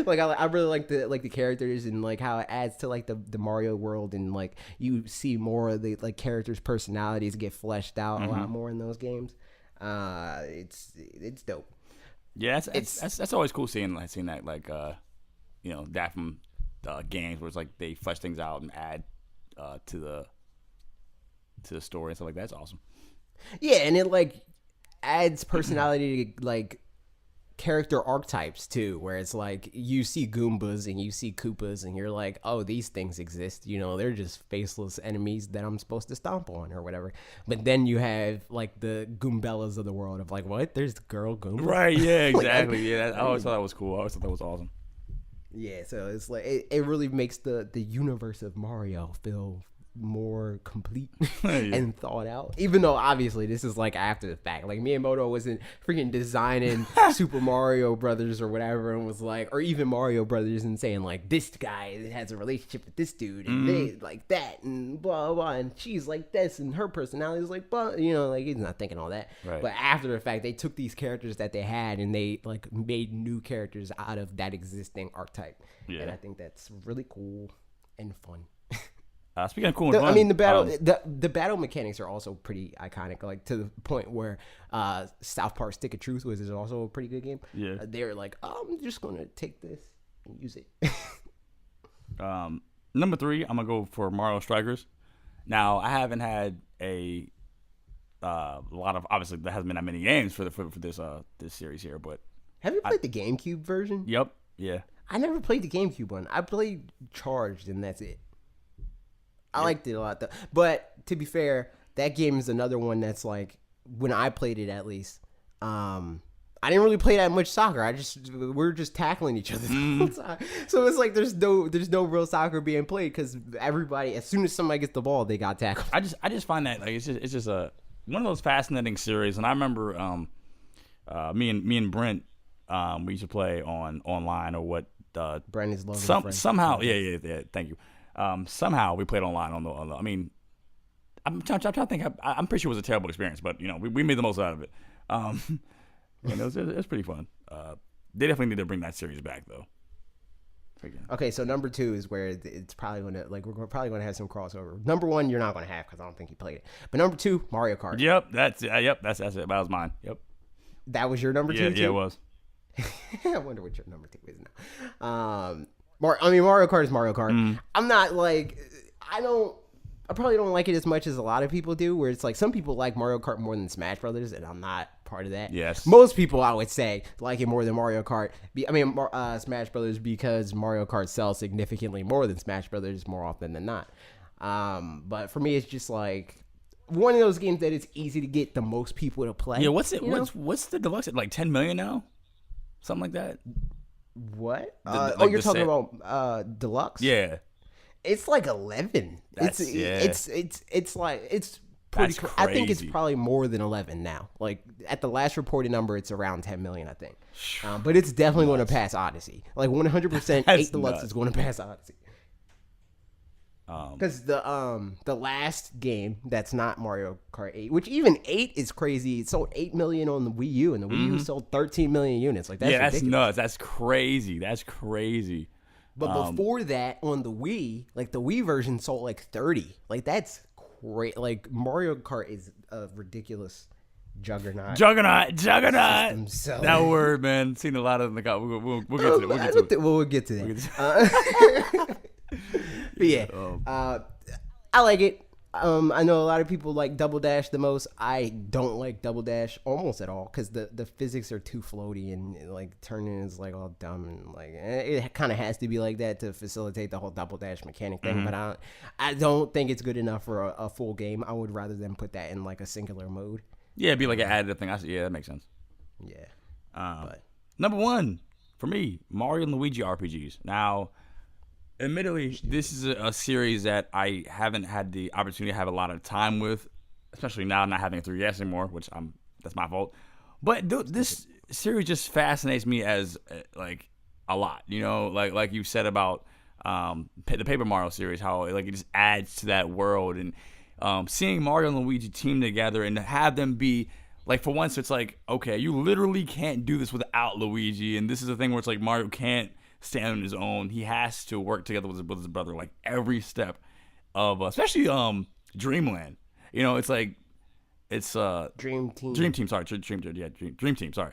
Like I really like the characters and like how it adds to like the Mario world, and like you see more of the like characters' personalities get fleshed out a lot more in those games. It's dope. Yeah, that's always cool seeing that like you know, that from games where it's like they flesh things out and add to the story and stuff like that. That's awesome. Yeah, and it like adds personality to like character archetypes too, where it's like you see Goombas and you see Koopas and you're like, oh, these things exist, you know, they're just faceless enemies that I'm supposed to stomp on or whatever. But then you have like the Goombellas of the world of like, what, there's the girl Goomba, right? Yeah, exactly. Yeah, I always thought that was cool. I always thought that was awesome. Yeah, so it's like it really makes the universe of Mario feel more complete and thought out, even though obviously this is like after the fact. Like Miyamoto wasn't freaking designing Super Mario Brothers or whatever and was like, or even Mario Brothers, and saying like, this guy has a relationship with this dude and they like that and blah blah, and she's like this and her personality is like blah, you know, like he's not thinking all that. Right. But after the fact, they took these characters that they had and they like made new characters out of that existing archetype. Yeah. And I think that's really cool and fun. Speaking of cool and fun, I mean, the battle mechanics are also pretty iconic, like to the point where South Park Stick of Truth is also a pretty good game. Yeah, they're like, oh, I'm just gonna take this and use it. Number 3, I'm gonna go for Mario Strikers. Now, I haven't had a lot of, obviously there hasn't been that many games for this series here, but have you played the GameCube version? Yep. Yeah. I never played the GameCube one. I played Charged, and that's it. I liked it a lot, though. But to be fair, that game is another one that's like, when I played it at least, I didn't really play that much soccer. We're just tackling each other the whole time. So it's like there's no real soccer being played because everybody, as soon as somebody gets the ball, they got tackled. I just find that like it's just a one of those fascinating series. And I remember me and Brent we used to play online or what. Brent is Logan. Somehow, yeah. Thank you. Somehow we played online on the I mean, I'm trying to think. I'm pretty sure it was a terrible experience, but you know, we made the most out of it. And it was pretty fun. They definitely need to bring that series back, though. Okay, so number 2 is where it's probably gonna we're probably gonna have some crossover. Number 1 you're not gonna have because I don't think you played it. But number 2, Mario Kart. Yep, that's it. That was mine. Yep. That was your number 2. Yeah, it was. I wonder what your number 2 is now. Mario Kart is Mario Kart. I'm not like, I probably don't like it as much as a lot of people do, where it's like some people like Mario Kart more than Smash Brothers, and I'm not part of that. Yes. Most people, I would say, like it more than Mario Kart. Smash Brothers, because Mario Kart sells significantly more than Smash Brothers more often than not. But for me, it's just like one of those games that it's easy to get the most people to play. Yeah, what's the deluxe at, like 10 million now? Something like that? What? You're talking about deluxe? Yeah, it's like 11. It's like it's pretty. Crazy. I think it's probably more than 11 now. Like at the last reported number, it's around 10 million, I think. But it's definitely going to pass Odyssey. Like 100%, 8 deluxe is going to pass Odyssey. Because the last game that's not Mario Kart 8, which even 8 is crazy, it sold 8 million on the Wii U, and the Wii U sold 13 million units. Like that's ridiculous. Nuts. That's crazy. But before that, on the Wii, like the Wii version sold like 30. Like that's great. Like Mario Kart is a ridiculous juggernaut. That word, man. Seen a lot of them. We'll get to it. We'll get to that. But yeah, I like it. I know a lot of people like Double Dash the most. I don't like Double Dash almost at all because the physics are too floaty and like turning is like all dumb and like it kind of has to be like that to facilitate the whole Double Dash mechanic thing. But I don't think it's good enough for a full game. I would rather them put that in like a singular mode. Yeah, it'd be like an additive thing. Yeah, that makes sense. Yeah. But number 1 for me, Mario and Luigi RPGs. Now, admittedly, this is a series that I haven't had the opportunity to have a lot of time with. especially now not having a 3DS anymore, which that's my fault. But this series just fascinates me as like a lot, you know, like you said about the Paper Mario series, how like it just adds to that world, and seeing Mario and Luigi team together and have them be like, for once, it's like, okay, you literally can't do this without Luigi, and this is the thing where it's like Mario can't stand on his own. He has to work together with his brother, like every step of, especially Dreamland. You know, it's like it's Dream Team. Dream Team, sorry, Dream Team, sorry.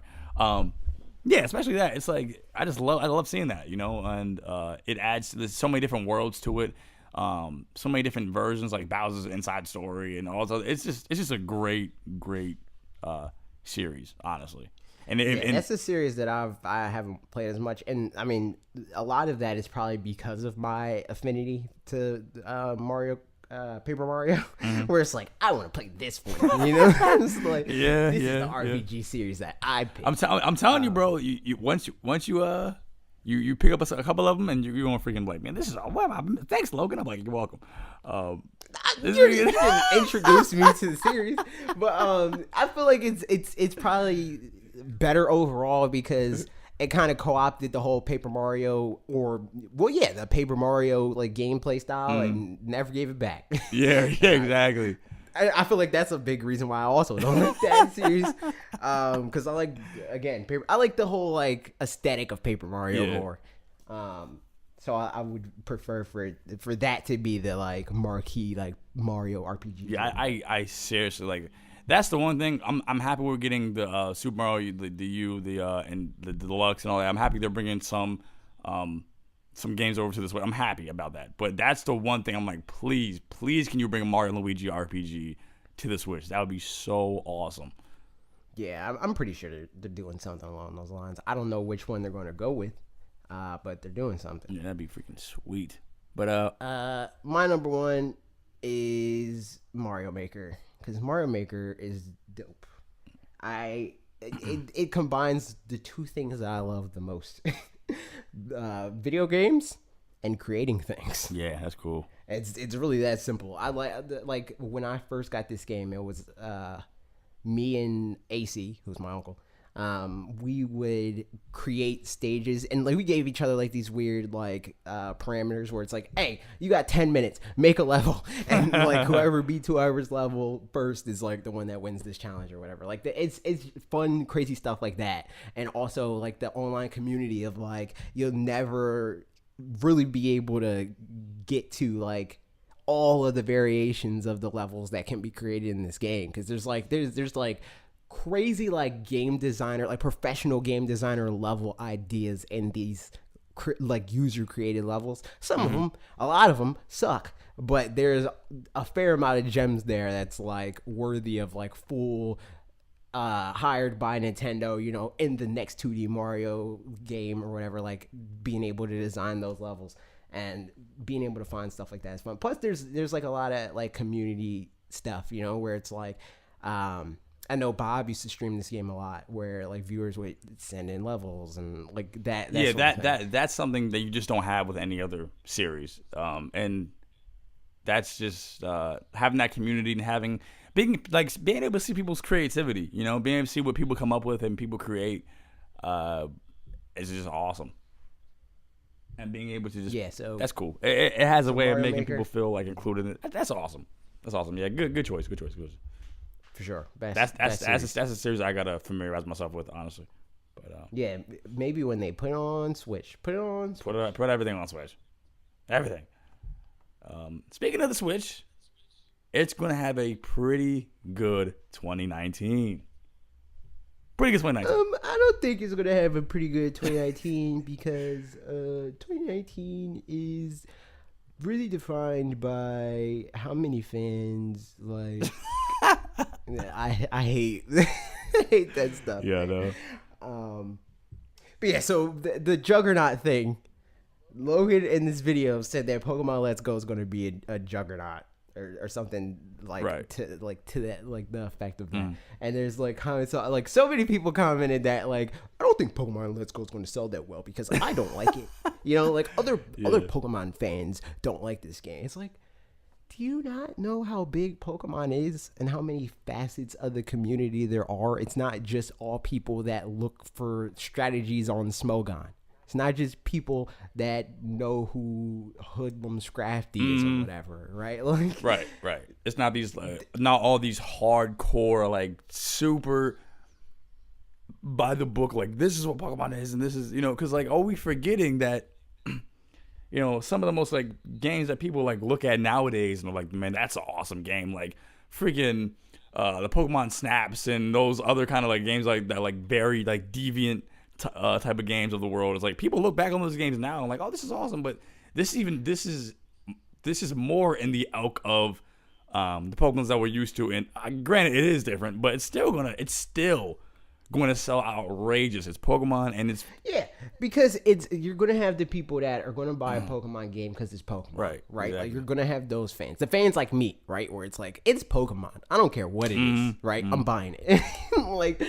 Yeah, especially that. It's like I love seeing that, you know, and it adds, there's so many different worlds to it. So many different versions, like Bowser's Inside Story and all that. It's just a great series, honestly. And that's a series that I haven't played as much, and I mean, a lot of that is probably because of my affinity to Mario, Paper Mario, where it's like, I want to play this one, you know? It's like, this is the RPG series that I picked. I'm telling you, bro. You once you pick up a couple of them, and you're gonna freaking like, man, this is thanks, Logan. I'm like, you're welcome. You didn't introduce me to the series, but I feel like it's probably better overall because it kind of co-opted the whole Paper Mario, the Paper Mario like gameplay style, and never gave it back. Yeah, exactly. I feel like that's a big reason why I also don't like that series, because I like the whole like aesthetic of Paper Mario more. So I would prefer for that to be the like marquee like Mario RPG. Yeah, I seriously like. That's the one thing I'm happy we're getting the Super Mario, the U, and the Deluxe and all that. I'm happy they're bringing some games over to this way. I'm happy about that. But that's the one thing I'm like, please, can you bring a Mario and Luigi RPG to the Switch? That would be so awesome. Yeah, I'm pretty sure they're doing something along those lines. I don't know which one they're going to go with, but they're doing something. Yeah, that'd be freaking sweet. But my number one is Mario Maker. Because Mario Maker is dope. It combines the two things that I love the most: video games and creating things. Yeah, that's cool. It's really that simple. I like when I first got this game, it was me and AC, who's my uncle. We would create stages, and like we gave each other like these weird like parameters where it's like, hey, you got 10 minutes, make a level, and like whoever beats whoever's level first is like the one that wins this challenge or whatever. Like it's fun, crazy stuff like that, and also like the online community of like you'll never really be able to get to like all of the variations of the levels that can be created in this game, because there's like crazy like game designer, like professional game designer level ideas in these like user created levels. Some of them, a lot of them suck, but there's a fair amount of gems there that's like worthy of like full hired by Nintendo, you know, in the next 2D Mario game or whatever, like being able to design those levels and being able to find stuff like that is fun. Plus there's like a lot of like community stuff, you know, where it's like I know Bob used to stream this game a lot, where like viewers would send in levels and like that. That's something that you just don't have with any other series, and that's just having that community and being able to see people's creativity. You know, being able to see what people come up with and people create is just awesome. And being able to just that's cool. It has a way of making people feel like included in it. That's awesome. Yeah, good choice. For sure. That's a series I gotta familiarize myself with, honestly. But yeah, maybe when they put on Switch, put everything on Switch, everything. Speaking of the Switch, it's gonna have a pretty good 2019. Pretty good 2019. I don't think it's gonna have a pretty good 2019 because 2019 is really defined by how many fans like. I hate that stuff. Yeah, no. But yeah, so the Juggernaut thing. Logan in this video said that Pokemon Let's Go is going to be a Juggernaut or something like to that, like the effect of that. And there's like comments, like so many people commented that like I don't think Pokemon Let's Go is going to sell that well because I don't like it. You know, like other Pokemon fans don't like this game. It's like, do you not know how big Pokemon is and how many facets of the community there are? It's not just all people that look for strategies on Smogon. It's not just people that know who Hoodlum Scrafty is or whatever, right? Like, right. It's not these, not all these hardcore, like super by the book. Like, this is what Pokemon is, and this is, because like, are we forgetting that? Some of the most like games that people like look at nowadays and are like, man, that's an awesome game. Like freaking the Pokemon Snaps and those other kind of like games like that, like very like deviant type of games of the world. It's like people look back on those games now and like, oh, this is awesome. But this is more in the ilk of the Pokemon that we're used to. And granted, it is different, but it's still going to sell outrageous. It's Pokemon, and it's because you're going to have the people that are going to buy a Pokemon game because it's Pokemon, right? Exactly. Like, you're going to have those fans, the fans like me, right? Where it's like, it's Pokemon, I don't care what it is, right? I'm buying it. Like,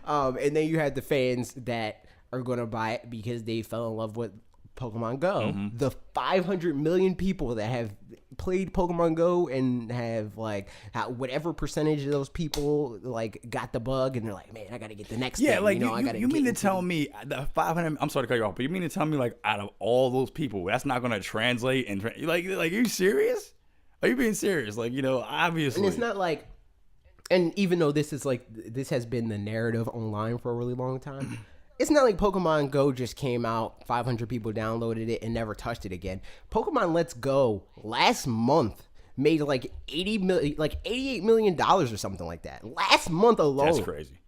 and then you have the fans that are going to buy it because they fell in love with Pokemon Go. The 500 million people that have played Pokemon Go and have like whatever percentage of those people like got the bug and they're like, man, I got to get the next thing. Like I gotta you mean to tell me the 500? I'm sorry to cut you off, but you mean to tell me like out of all those people, that's not going to translate and like are you serious? Are you being serious? Like obviously, and it's not like, and even though this has been the narrative online for a really long time. It's not like Pokemon Go just came out, 500 people downloaded it and never touched it again. Pokemon Let's Go last month made like $88 million or something like that. Last month alone. That's crazy.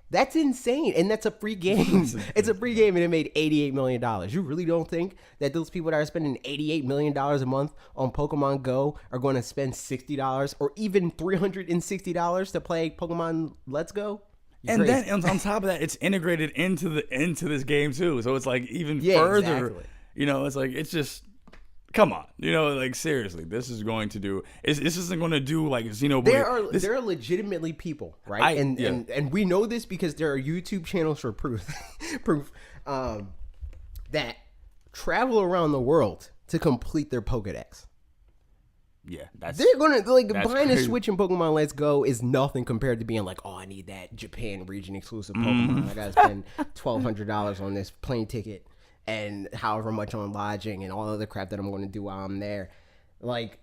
That's insane. And that's a free game. It's a free game and it made $88 million. You really don't think that those people that are spending $88 million a month on Pokemon Go are going to spend $60 or even $360 to play Pokemon Let's Go? And then on top of that, it's integrated into this game too. So it's like even further. Exactly. It's like it's just come on. Like seriously, this is going to do. This isn't going to do like Xenoblade. There are legitimately people, right? And we know this because there are YouTube channels for proof that travel around the world to complete their Pokedex. Yeah, they're gonna like buying a Switch and Pokemon Let's Go is nothing compared to being like, oh, I need that Japan region exclusive Pokemon. I gotta spend $1,200 on this plane ticket and however much on lodging and all other crap that I'm going to do while I'm there. Like,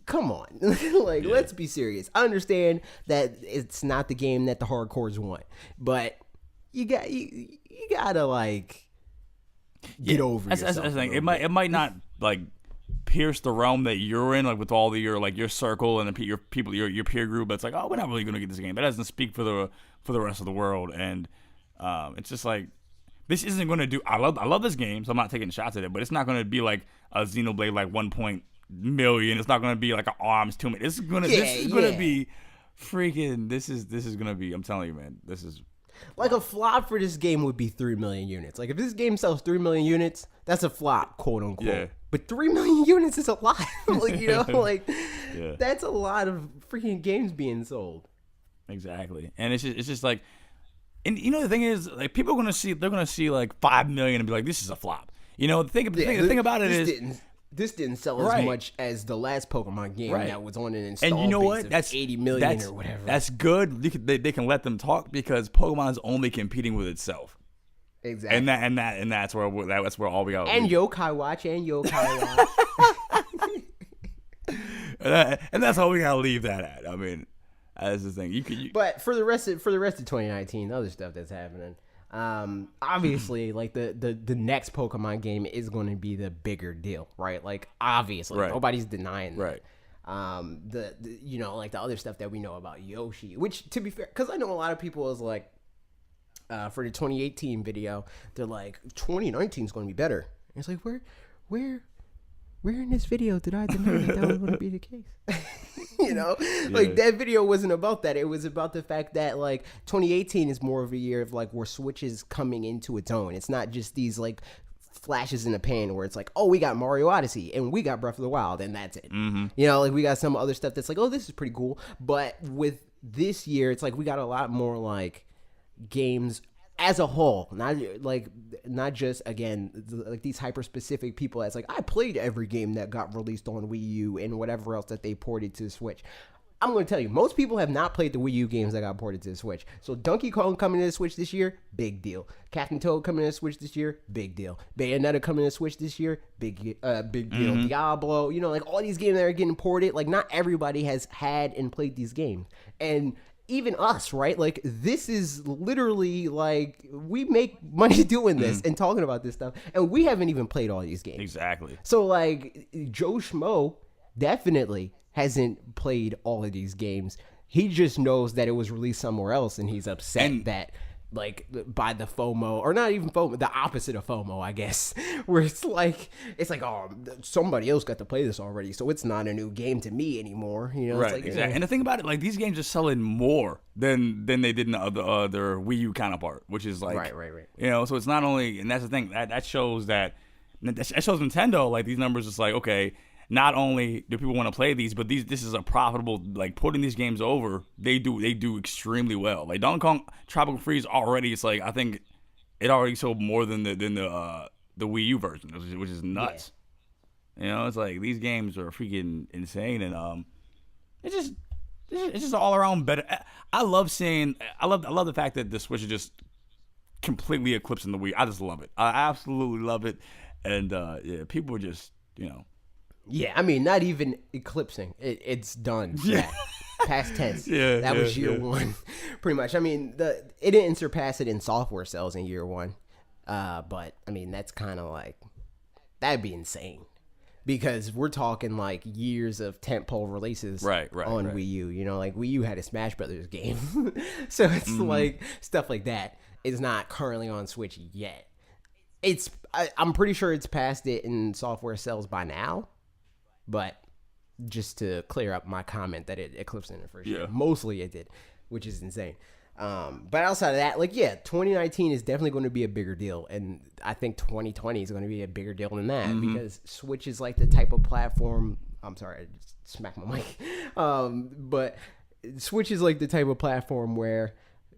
come on, let's be serious. I understand that it's not the game that the hardcores want, but you gotta like get over yourself. That's the thing. It might not like pierce the realm that you're in, like with all your circle and your people, your peer group. But it's like, oh, we're not really going to get this game. That doesn't speak for the rest of the world. And it's just like this isn't going to do. I love this game, so I'm not taking shots at it. But it's not going to be like a Xenoblade like 1 million. It's not going to be like an ARMS 2 million. This is going to be freaking. This is going to be. I'm telling you, man. This is. Like a flop for this game would be 3 million units. Like if this game sells 3 million units, that's a flop, quote unquote. Yeah. But 3 million units is a lot. That's a lot of freaking games being sold. Exactly. And it's just like, and the thing is, like people are they're gonna see like 5 million and be like, this is a flop. The thing about it is. This didn't sell as much as the last Pokemon game that was on an install and you know base what? of That's 80 million or whatever. That's good. They can let them talk because Pokemon's only competing with itself. Exactly. And that's where all we got. And Yokai Watch. And that's all we gotta leave that at. I mean, that's the thing. But for the rest of 2019, the other stuff that's happening. Obviously, like the next Pokemon game is going to be the bigger deal, right? Like obviously, nobody's denying that. Right. Like the other stuff that we know about Yoshi, which to be fair, because I know a lot of people is like, for the 2018 video, they're like 2019 is going to be better. And it's like where in this video did I deny that was going to be the case? Like that video wasn't about that. It was about the fact that like 2018 is more of a year of like where Switch is coming into its own. It's not just these like flashes in the pan where it's like, oh, we got Mario Odyssey and we got Breath of the Wild and that's it. Like we got some other stuff that's like, oh, this is pretty cool. But with this year, it's like we got a lot more like games as a whole, not just again like these hyper specific people that's like I played every game that got released on Wii U and whatever else that they ported to the Switch. I'm going to tell you, most people have not played the Wii U games that got ported to the Switch. So Donkey Kong coming to the Switch this year, big deal. Captain Toad coming to the Switch this year, big deal. Bayonetta coming to the Switch this year, big deal. Diablo, like all these games that are getting ported, like not everybody has had and played these games. And even us, right? Like this is literally like we make money doing this and talking about this stuff, and we haven't even played all these games. Exactly. So like Joe Schmo definitely hasn't played all of these games. He just knows that it was released somewhere else, and he's upset that like by the FOMO, or not even FOMO, the opposite of FOMO, I guess, where it's like oh, somebody else got to play this already, so it's not a new game to me anymore. Right, it's like, exactly. And the thing about it, like these games are selling more than they did in the other Wii U counterpart, which is like right. So it's not only, and that's the thing that shows that shows Nintendo like these numbers. It's like, okay, not only do people want to play these, but this is a profitable, like putting these games over. They do extremely well. Like Donkey Kong Tropical Freeze already, it's like I think it already sold more than the Wii U version, which is nuts. Yeah. It's like these games are freaking insane, and it's just all around better. I love the fact that the Switch is just completely eclipsing the Wii. I just love it. I absolutely love it, and people are just Yeah, I mean, not even eclipsing. It's done. Yeah. Past tense. That was year one, pretty much. I mean, it didn't surpass it in software sales in year one. But, I mean, that's kind of like, that'd be insane. Because we're talking like years of tentpole releases on Wii U. Like Wii U had a Smash Brothers game. So it's like stuff like that is not currently on Switch yet. I'm pretty sure it's past it in software sales by now. But just to clear up my comment that it eclipsed in the first year. Mostly it did, which is insane. But outside of that, 2019 is definitely going to be a bigger deal. And I think 2020 is going to be a bigger deal than that because Switch is like the type of platform. I'm sorry, I just smacked my mic. But Switch is like the type of platform where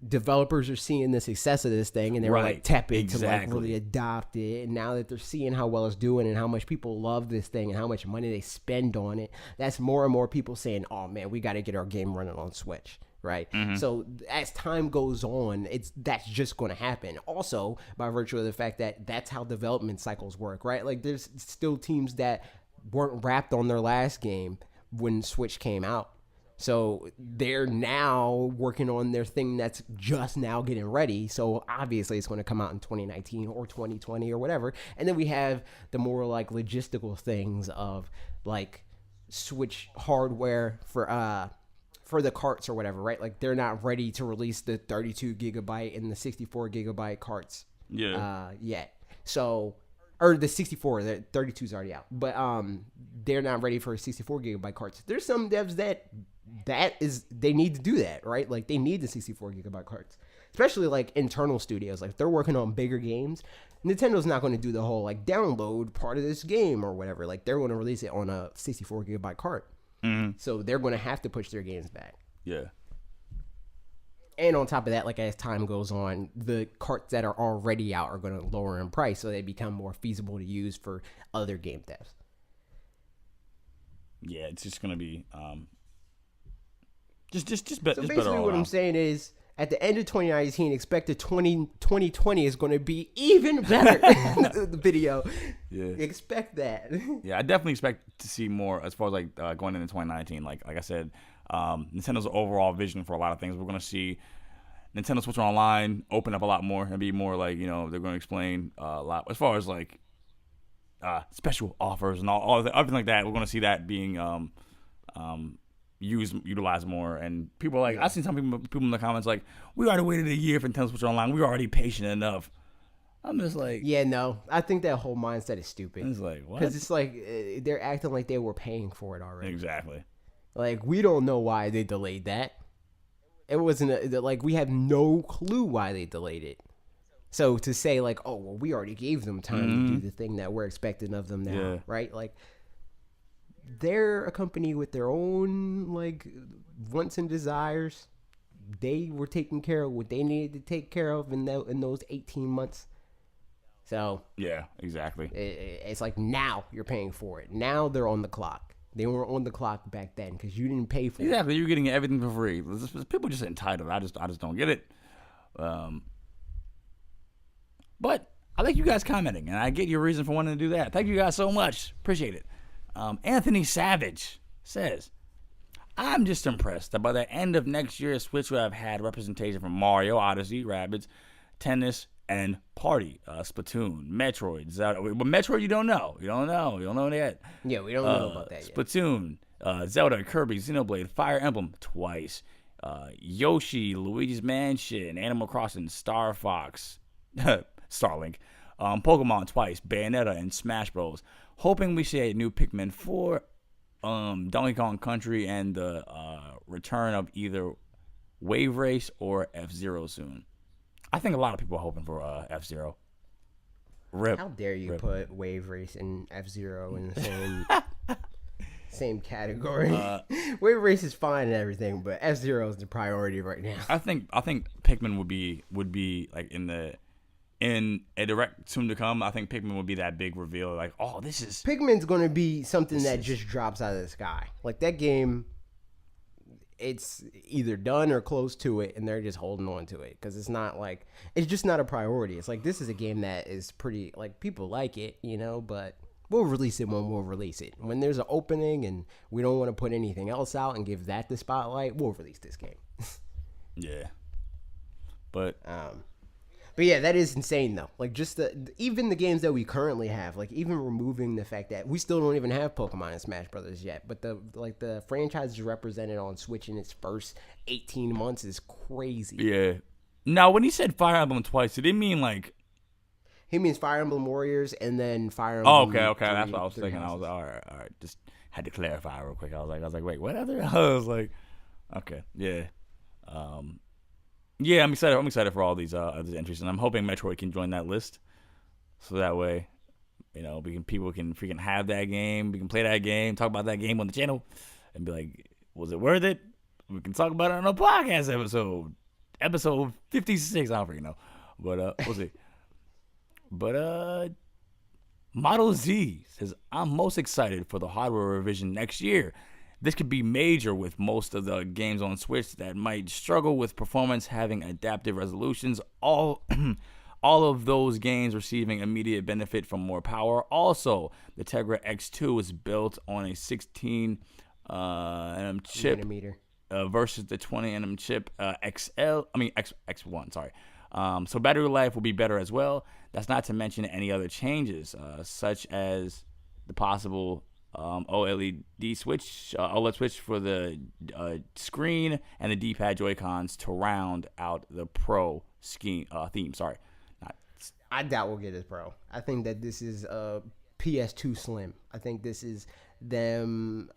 developers are seeing the success of this thing and they were like tepid to like really adopt it, and now that they're seeing how well it's doing and how much people love this thing and how much money they spend on it, that's more and more people saying, oh man, we got to get our game running on Switch, right? So as time goes on, that's just going to happen. Also, by virtue of the fact that that's how development cycles work, right? Like there's still teams that weren't wrapped on their last game when Switch came out. So they're now working on their thing that's just now getting ready. So obviously it's going to come out in 2019 or 2020 or whatever. And then we have the more like logistical things of like Switch hardware for the carts or whatever, right? Like they're not ready to release the 32 gigabyte and the 64 gigabyte carts yet. So, or the 64, the 32 is already out, but they're not ready for 64 gigabyte carts. There's some devs they need to do that, right? Like they need the 64 gigabyte carts, especially like internal studios. Like if they're working on bigger games, Nintendo's not going to do the whole like download part of this game or whatever. Like they're going to release it on a 64 gigabyte cart. So they're going to have to push their games back. Yeah. And on top of that, like as time goes on, the carts that are already out are going to lower in price, so they become more feasible to use for other game devs. Yeah, it's just going to be just basically what I'm saying is, at the end of 2019, expect that 2020 is going to be even better. The video. Yeah. Expect that. Yeah, I definitely expect to see more as far as like going into 2019. Like I said, Nintendo's overall vision for a lot of things. We're going to see Nintendo Switch Online open up a lot more and be more like, they're going to explain a lot as far as like special offers and everything like that. We're going to see that being utilized more, and people are like, I've seen some people in the comments like, we already waited a year for Nintendo Switch Online, we were already patient enough. I'm just like, I think that whole mindset is stupid. It's like, what? Because it's like they're acting like they were paying for it already. Exactly. Like we don't know why they delayed that. It wasn't like we have no clue why they delayed it. So to say like, oh well, we already gave them time to do the thing that we're expecting of them now, right? Like, they're a company with their own like wants and desires. they were taking care of what they needed to take care of in those 18 months. So yeah, exactly. It's like now you're paying for it. Now they're on the clock. They weren't on the clock back then because you didn't pay for it. Exactly, you're getting everything for free. People just entitled. I just don't get it. But I like you guys commenting, and I get your reason for wanting to do that. Thank you guys so much. Appreciate it. Anthony Savage says, I'm just impressed that by the end of next year, Switch will have had representation from Mario, Odyssey, Rabbids, Tennis, and Party, Splatoon, Metroid, Zelda. But Metroid, you don't know. You don't know yet. Yeah, we don't know about that yet. Splatoon, Zelda, Kirby, Xenoblade, Fire Emblem twice, Yoshi, Luigi's Mansion, Animal Crossing, Star Fox, Starlink, Pokemon twice, Bayonetta, and Smash Bros. Hoping we see a new Pikmin 4, Donkey Kong Country, and the return of either Wave Race or F-Zero soon. I think a lot of people are hoping for F-Zero. Rip. How dare you put Wave Race and F-Zero in the same category? Wave Race is fine and everything, but F-Zero is the priority right now. I think Pikmin would be like in a direct soon to come. I think Pikmin would be that big reveal, like, oh, this is Pikmin's gonna be something that just drops out of the sky. Like that game, it's either done or close to it, and they're just holding on to it because it's just not a priority. It's like this is a game that is pretty, like, people like it, but we'll release it when we'll release it. When there's an opening and we don't want to put anything else out and give that the spotlight, we'll release this game. Yeah, but yeah, that is insane though. Like just even the games that we currently have, like even removing the fact that we still don't even have Pokemon and Smash Brothers yet, but the franchise represented on Switch in its first 18 months is crazy. Yeah. Now, when he said Fire Emblem twice, did he mean like? He means Fire Emblem Warriors and then Fire Emblem. Oh, okay. That's what I was thinking. I was like, all right. Just had to clarify real quick. I was like, wait, what other? I was like, okay, yeah. Yeah, I'm excited for all these entries, and I'm hoping Metroid can join that list, so that way, people can freaking have that game. We can play that game, talk about that game on the channel, and be like, was it worth it? We can talk about it on a podcast episode 56. I don't freaking know, but we'll see. But Model Z says, I'm most excited for the hardware revision next year. This could be major with most of the games on Switch that might struggle with performance having adaptive resolutions. All of those games receiving immediate benefit from more power. Also, the Tegra X2 is built on a 16 nm chip versus the 20 nm chip X1. Sorry. So battery life will be better as well. That's not to mention any other changes, such as the possible OLED switch, OLED switch for the screen and the D-pad Joy-Cons to round out the Pro theme. Sorry, I doubt we'll get it Pro. I think that this is PS2 Slim. I think this is them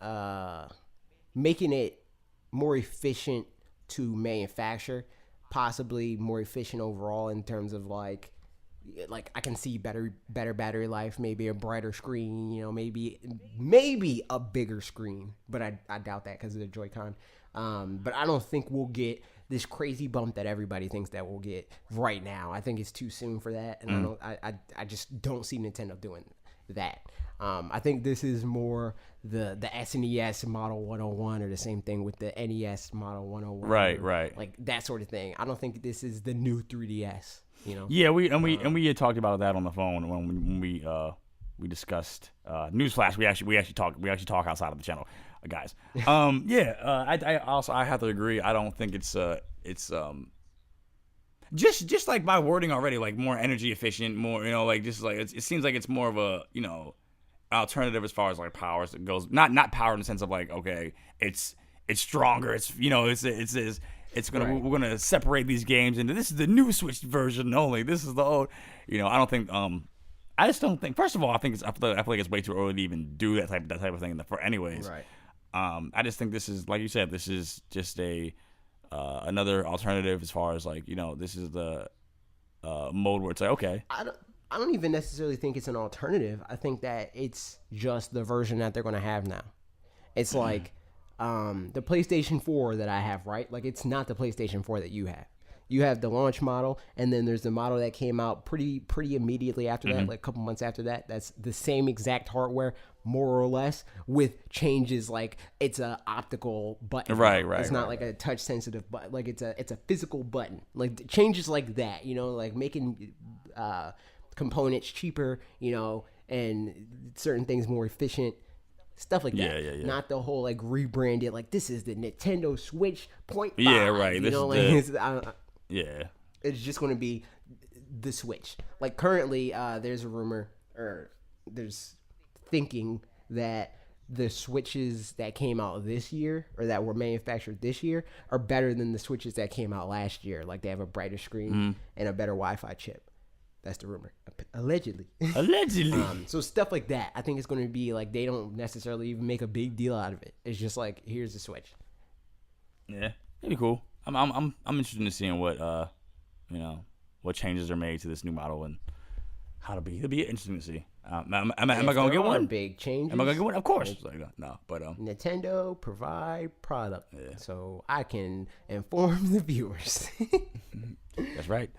making it more efficient to manufacture, possibly more efficient overall in terms of like I can see better battery life, maybe a brighter screen, maybe a bigger screen, but I doubt that because of the Joy-Con. But I don't think we'll get this crazy bump that everybody thinks that we'll get right now. I think it's too soon for that, and I just don't see Nintendo doing that. I think this is more the SNES Model 101 or the same thing with the NES Model 101. Right. Like that sort of thing. I don't think this is the new 3DS. Yeah, we had talked about that on the phone when we discussed newsflash. We actually talk outside of the channel, guys. I have to agree. I don't think it's just like my wording already, like more energy efficient, more it seems like it's more of a alternative as far as like power as it goes. Not power in the sense of like, okay, it's stronger. We're gonna separate these games into this is the new Switch version only. This is the old. I don't think. I just don't think. First of all, I feel like it's way too early to even do that type of thing anyways. Right. I just think this is, like you said, this is just another alternative as far as like this is the mode where it's like, okay. I don't even necessarily think it's an alternative. I think that it's just the version that they're gonna have now. It's like the PlayStation 4 that I have, right? Like, it's not the PlayStation 4 that you have. You have the launch model, and then there's the model that came out pretty immediately after that, like a couple months after that. That's the same exact hardware, more or less, with changes like it's a optical button. Right. It's not like a touch sensitive button. Like it's a physical button. Like changes like that, like making components cheaper, and certain things more efficient. Stuff like that. Yeah. Not the whole like rebranded, like this is the Nintendo Switch .5. Yeah, right. It's just going to be the Switch. Like currently, there's a rumor, or there's thinking that the Switches that came out this year, or that were manufactured this year, are better than the Switches that came out last year. Like they have a brighter screen and a better Wi-Fi chip. That's the rumor. Allegedly. So stuff like that, I think it's going to be like they don't necessarily even make a big deal out of it. It's just like, here's the Switch. Yeah, that'd be cool. I'm interested in seeing what what changes are made to this new model and how it'll be. It'll be interesting to see. Am I gonna get one? Big changes. Am I gonna get one? Of course. No, but Nintendo provide product, so I can inform the viewers. That's right.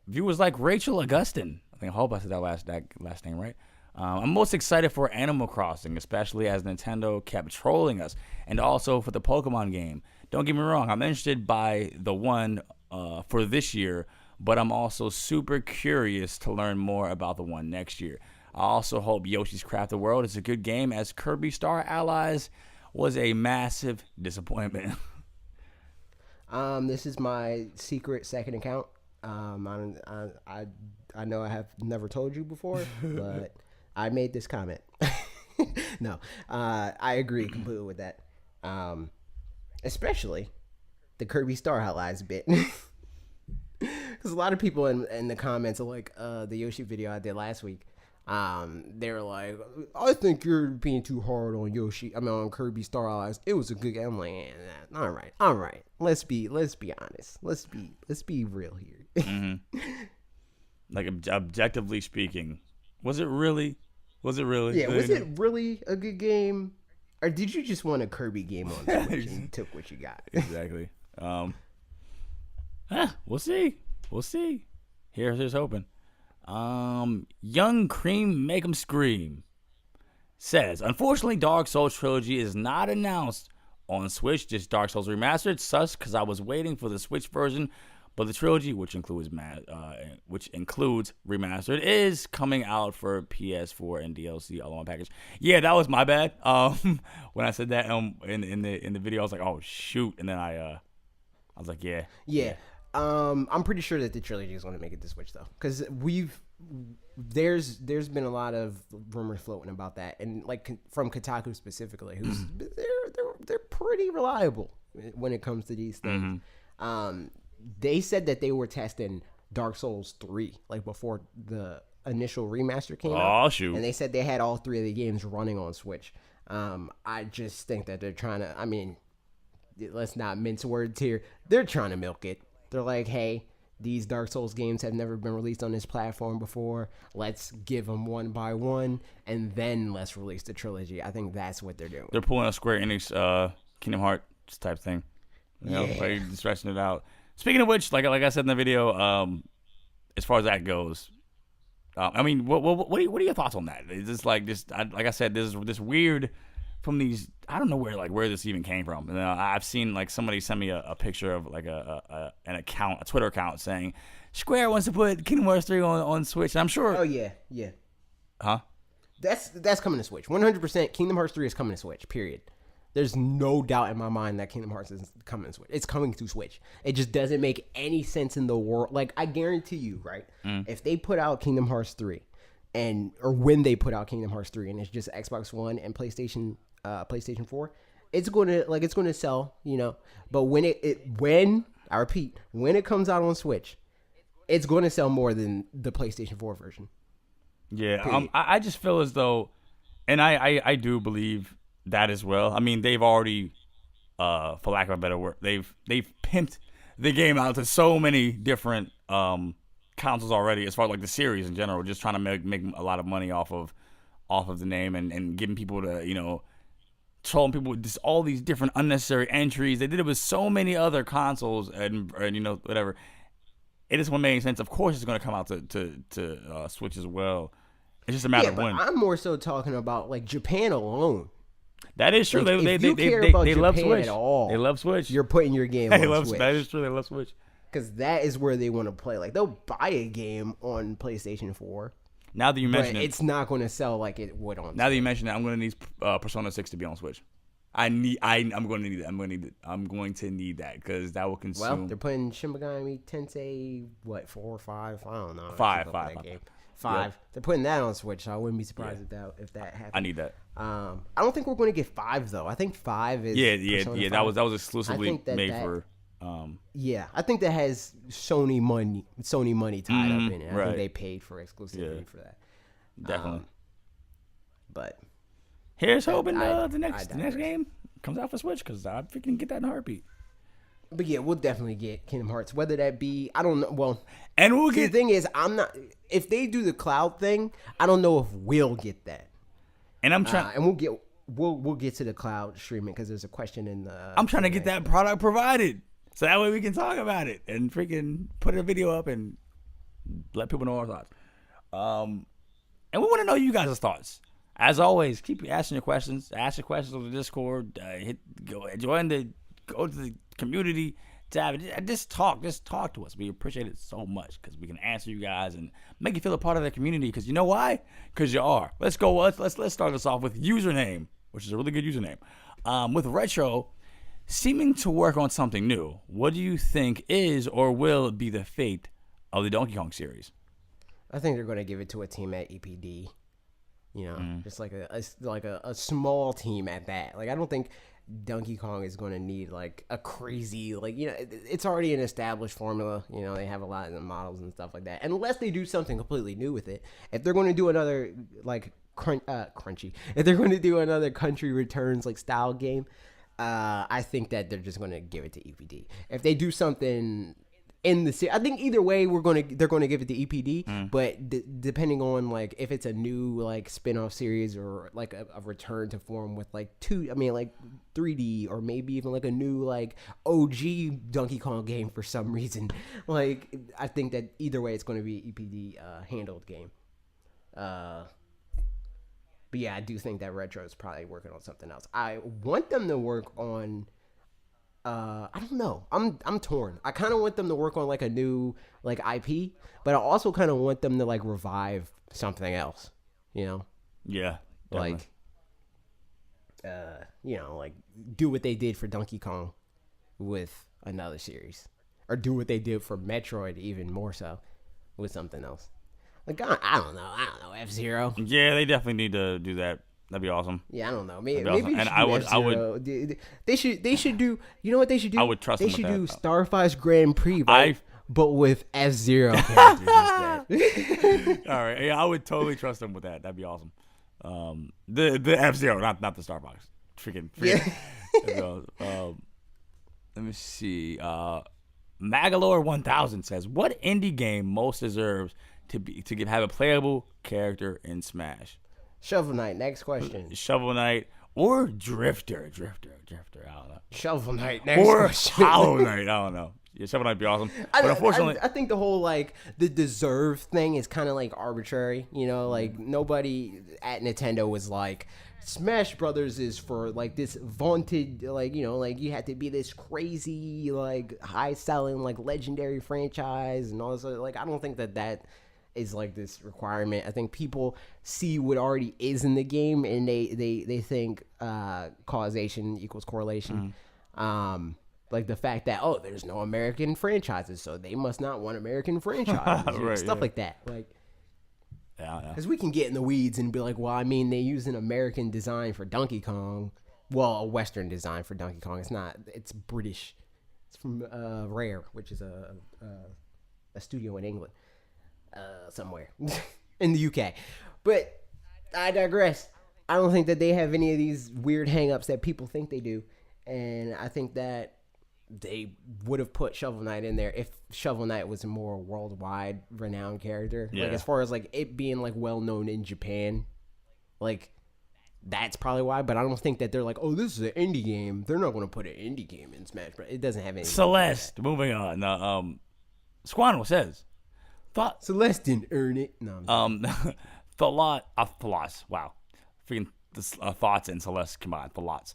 Viewers like Rachel Augustin. I hope I said that last name right. I'm most excited for Animal Crossing, especially as Nintendo kept trolling us, and also for the Pokemon game. Don't get me wrong, I'm interested by the one for this year, but I'm also super curious to learn more about the one next year. I also hope Yoshi's Crafted World is a good game, as Kirby Star Allies was a massive disappointment. This is my secret second account. I know I have never told you before, but I made this comment. No, I agree completely with that. Especially the Kirby Star Allies bit. Because a lot of people in the comments are like, the Yoshi video I did last week, they were like, I think you're being too hard on on Kirby Star Allies. It was a good game. I'm like, all right. Let's be honest. Let's be real here. Like objectively speaking, was it really? Yeah, was it really a good game? Or did you just want a Kirby game on Switch and you took what you got? Exactly. We'll see. Here's hoping. Young Cream Make 'em Scream says, unfortunately, Dark Souls Trilogy is not announced on Switch, just Dark Souls Remastered. Sus, because I was waiting for the Switch version, but the trilogy, which includes Remastered, is coming out for PS4 and DLC all in one package. Yeah, that was my bad. When I said that in the video, I was like, oh shoot, and then I was like, yeah. I'm pretty sure that the trilogy is going to make it to Switch though, because there's been a lot of rumors floating about that, and like from Kotaku specifically, who's they're pretty reliable when it comes to these things. They said that they were testing Dark Souls 3 like before the initial remaster came out. Oh shoot! And they said they had all three of the games running on Switch. I just think that they're trying to. I mean, let's not mince words here. They're trying to milk it. They're like, hey, these Dark Souls games have never been released on this platform before. Let's give them one by one, and then let's release the trilogy. I think that's what they're doing. They're pulling a Square Enix Kingdom Hearts type thing. Like stretching it out. Speaking of which, like I said in the video, as far as that goes, I mean, what are your thoughts on that? Is this like I said, this weird from these? I don't know where this even came from. I've seen like somebody send me a picture of like an account, a Twitter account saying Square wants to put Kingdom Hearts 3 on Switch. And I'm sure. Oh yeah. Huh? That's coming to Switch. 100%. Kingdom Hearts 3 is coming to Switch. Period. There's no doubt in my mind that Kingdom Hearts is coming to Switch. It's coming to Switch. It just doesn't make any sense in the world. Like, I guarantee you, right? If they put out Kingdom Hearts 3, or when they put out Kingdom Hearts 3, and it's just Xbox One and PlayStation 4, it's gonna sell, But when I repeat, when it comes out on Switch, it's gonna sell more than the PlayStation 4 version. Yeah, I just feel as though, and I do believe that as well. I mean, they've already, for lack of a better word, they've pimped the game out to so many different consoles already, as far as like the series in general, just trying to make a lot of money off of the name and getting people to trolling people with just all these different unnecessary entries. They did it with so many other consoles and whatever. It just won't make sense. Of course, it's going to come out to Switch as well. It's just a matter of when. I'm more so talking about like Japan alone. That is true. Like, they love Switch. At all, they love Switch. You're putting your game on Switch. That is true. They love Switch. Because that is where they want to play. Like, they'll buy a game on PlayStation 4. Now that you mention it, it's not going to sell like it would on Switch. Now that you mention it, I'm going to need Persona 6 to be on Switch. I'm going to need it. I'm going to need that because that will consume. Well, they're putting Shin Megami Tensei 4 or 5? I don't know. Five. Yep. They're putting that on Switch, so I wouldn't be surprised if that happened. I need that. I don't think we're going to get 5 though. I think 5 is Persona 5. That was exclusively made for. I think that has Sony money tied up in it. I think they paid for exclusivity for that. Definitely. But here's hoping the next game comes out for Switch because I freaking get that in a heartbeat. But yeah, we'll definitely get Kingdom Hearts. Whether that be, I don't know. Well, and we'll get. The thing is, I'm not. If they do the cloud thing, I don't know if we'll get that. And I'm trying. And we'll get to the cloud streaming because there's a question in the. I'm trying to get that product provided, so that way we can talk about it and freaking put a video up and let people know our thoughts. And we want to know you guys' thoughts. As always, keep asking your questions. Ask your questions on the Discord. Go to the community tab. Just talk to us. We appreciate it so much because we can answer you guys and make you feel a part of the community. Because you know why? Because you are. Let's go. Let's start this off with username, which is a really good username. With Retro seeming to work on something new. What do you think is or will be the fate of the Donkey Kong series? I think they're going to give it to a team at EPD. Just like a small team at that. Like, I don't think Donkey Kong is going to need like a crazy, it's already an established formula. They have a lot of the models and stuff like that. Unless they do something completely new with it. If they're going to do another crunchy, if they're going to do another Country Returns like style game, I think that they're just going to give it to EPD. If they do something in the series, I think either way they're going to give it to EPD. But depending on like if it's a new like spin-off series or like a return to form with like 3D or maybe even like a new like OG Donkey Kong game for some reason, like I think that either way it's going to be EPD handled game. But yeah, I do think that Retro is probably working on something else. I want them to work on. I don't know. I'm torn. I kind of want them to work on like a new like IP, but I also kind of want them to like revive something else. Yeah. Definitely. Like do what they did for Donkey Kong with another series, or do what they did for Metroid even more so with something else. Like I don't know. F-Zero. Yeah, they definitely need to do that. That'd be awesome. Yeah, I don't know. Maybe awesome. And I would. They should do. You know what they should do? I would trust. They should do Star Fox Grand Prix, but with F-Zero characters instead. All right. Yeah, I would totally trust them with that. That'd be awesome. The F-Zero, not the Star Fox. Freaking. Yeah. Let me see. Magalore 1000 says, "What indie game most deserves to have a playable character in Smash?" Shovel Knight. Next question. Shovel Knight or Drifter. I don't know. Shovel Knight. Next question. Or Hollow Knight. I don't know. Yeah, Shovel Knight would be awesome. But unfortunately, I think the whole like the deserve thing is kind of like arbitrary. Like nobody at Nintendo was like, Smash Brothers is for like this vaunted, like you had to be this crazy, like high selling, like legendary franchise and all this. Like I don't think that is like this requirement. I think people see what already is in the game and they think causation equals correlation. Like the fact that there's no American franchises, so they must not want American franchises, right, stuff like that. Like, because we can get in the weeds and be like, well, I mean, they use an American design for Donkey Kong, well, a Western design for Donkey Kong. It's not. It's British. It's from Rare, which is a studio in England. Somewhere in the UK. But I digress. I don't think that they have any of these weird hangups that people think they do. And I think that they would have put Shovel Knight in there if Shovel Knight was a more worldwide renowned character. Yeah. Like as far as like it being like well known in Japan, like that's probably why. But I don't think that they're like, oh, this is an indie game. They're not going to put an indie game in Smash Bros. It doesn't have any. Celeste. Moving on. Squantle says, Celeste didn't earn it. No. Thoughts. Wow. Freaking thoughts and Celeste combined. Thoughts.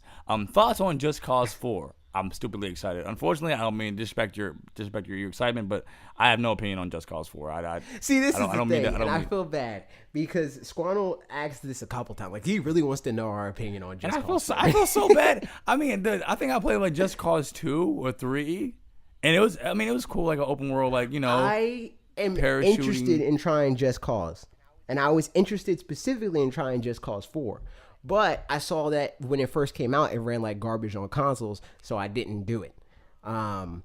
Thoughts on Just Cause 4. I'm stupidly excited. Unfortunately, I don't mean to disrespect your excitement, but I have no opinion on Just Cause 4. See, this is the thing, and I feel bad because Squantle asked this a couple times. Like, he really wants to know our opinion on Just Cause 4. I feel so bad. I mean, I think I played like Just Cause 2 or 3, and it was cool, like an open world, like, I am interested in trying Just Cause, and I was interested specifically in trying Just Cause 4. But I saw that when it first came out, it ran like garbage on consoles, so I didn't do it. I'm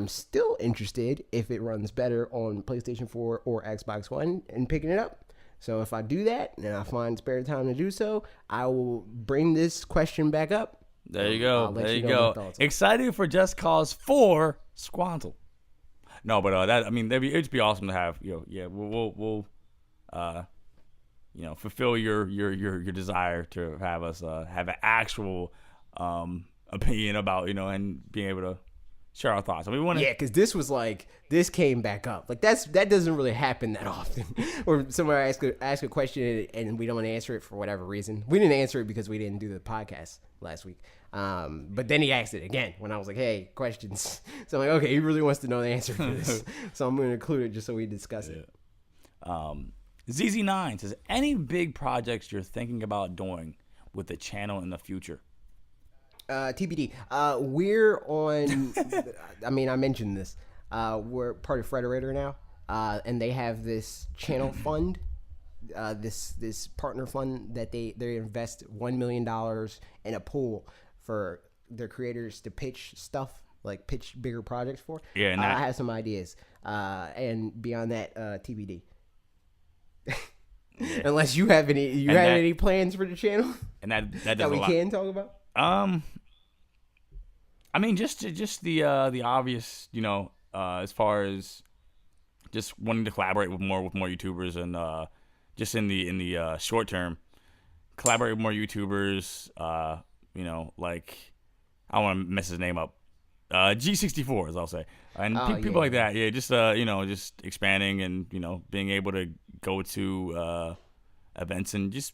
still interested if it runs better on PlayStation 4 or Xbox One in picking it up. So if I do that and I find spare time to do so, I will bring this question back up. There you go. There you go. Excited for Just Cause 4, Squantle. No, but it'd be awesome to have. We'll fulfill your desire to have us have an actual opinion about, and being able to share our thoughts. I mean, we want to. Yeah, because this came back up. Like that doesn't really happen that often. Or somebody ask a question and we don't answer it for whatever reason. We didn't answer it because we didn't do the podcast last week. But then he asked it again when I was like, "Hey, questions." So I'm like, okay, he really wants to know the answer to this, so I'm going to include it just so we discuss it. ZZ9 says, any big projects you're thinking about doing with the channel in the future? TBD. We're on. I mentioned this. We're part of Frederator now, and they have this channel fund, this partner fund that they invest $1 million in a pool for their creators to pitch stuff, like pitch bigger projects for. Yeah, and I have some ideas, and beyond that, TBD. Yeah. Unless you have any plans for the channel, and that that we can talk about. Just the obvious, as far as just wanting to collaborate with more YouTubers, and just in the short term, collaborate with more YouTubers. Like, I don't want to mess his name up. G64, as I'll say, and people like that. Yeah, just expanding and being able to go to events and just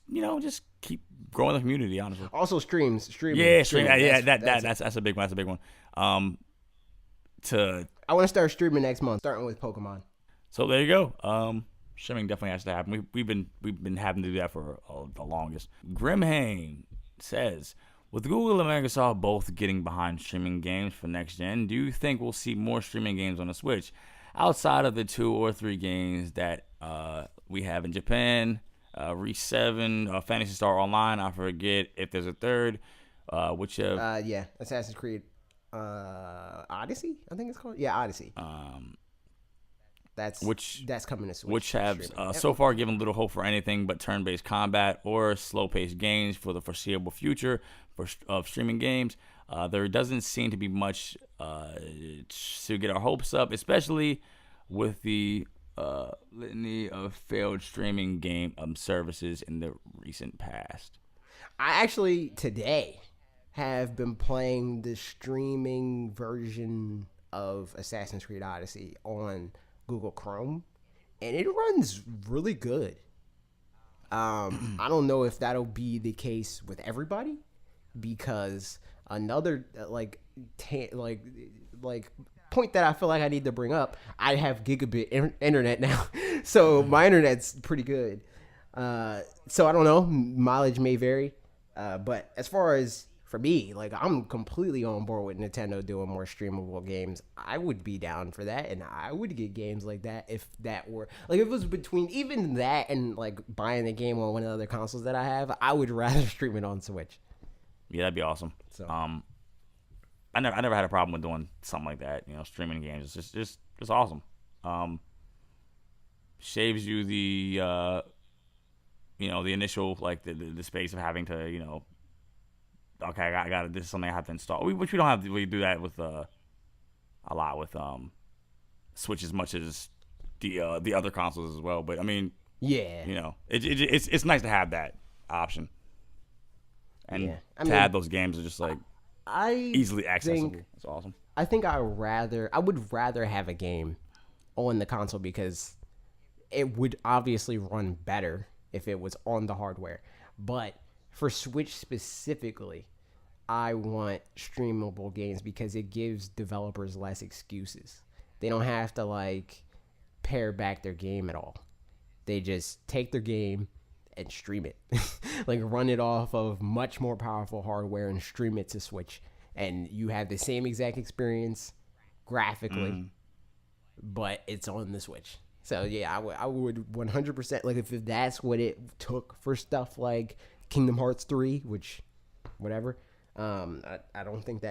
keep growing the community. Honestly, also streaming. Yeah, that's a big one. That's a big one. I want to start streaming next month, starting with Pokemon. So there you go. Streaming definitely has to happen. We've been having to do that for the longest. Grimhain says, with Google and Microsoft both getting behind streaming games for next gen, do you think we'll see more streaming games on the Switch outside of the 2 or 3 games that we have in Japan? Reach 7, Phantasy Star Online. I forget if there's a third. Assassin's Creed Odyssey, I think it's called. Yeah, Odyssey. That's coming to Switch. Which have so far given little hope for anything but turn-based combat or slow-paced games for the foreseeable future of streaming games. There doesn't seem to be much to get our hopes up, especially with the litany of failed streaming game services in the recent past. I actually today have been playing the streaming version of Assassin's Creed Odyssey on Google Chrome, and it runs really good. I don't know if that'll be the case with everybody, because another point that I feel like I need to bring up, I have gigabit internet now, so my internet's pretty good. So I don't know, mileage may vary, but as far as for me, like, I'm completely on board with Nintendo doing more streamable games. I would be down for that, and I would get games like that if that were if it was between even that and like buying the game on one of the other consoles that I have. I would rather stream it on Switch. Yeah, that'd be awesome. So, I never had a problem with doing something like that. Streaming games. It's just awesome. Saves you the the initial, like, the space of having to okay, I got this is something I have to install. Which we don't have. We do that with a lot with Switch as much as the other consoles as well. But I mean, yeah, it's nice to have that option. And Yeah. I to mean, have those games are just like I easily accessible. think It's awesome. I think I would rather have a game on the console because it would obviously run better if it was on the hardware. But for Switch specifically, I want streamable games because it gives developers less excuses. They don't have to like pare back their game at all. They just take their game and stream it. Like run it off of much more powerful hardware and stream it to Switch. And you have the same exact experience graphically, but it's on the Switch. So yeah, I would 100%, like if that's what it took for stuff like Kingdom Hearts 3, which whatever. I don't think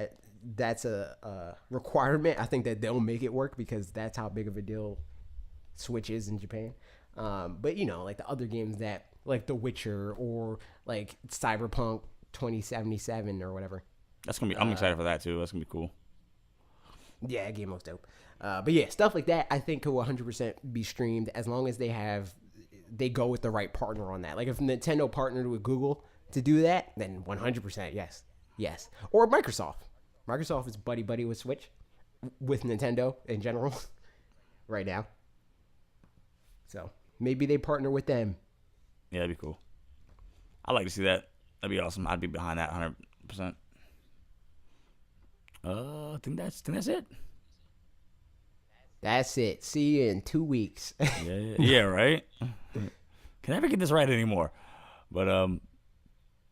that's a requirement. I think that they'll make it work because that's how big of a deal Switch is in Japan. But you know, like the other games that like The Witcher or like Cyberpunk 2077 or whatever. That's gonna be. I'm excited for that too. That's gonna be cool. Yeah, that game looks dope. But yeah, stuff like that I think will 100% be streamed as long as they go with the right partner on that. Like if Nintendo partnered with Google to do that, then 100% yes. Or Microsoft. Microsoft is buddy with Switch, with Nintendo in general, right now. So maybe they partner with them. Yeah, that'd be cool. I'd like to see that. That'd be awesome. I'd be behind that 100%. I think that's it. That's it. See you in 2 weeks. Yeah, right? Can I ever get this right anymore? But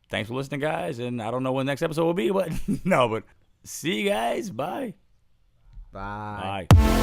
thanks for listening, guys. And I don't know when the next episode will be, but no, but see you guys. Bye. Bye. Bye.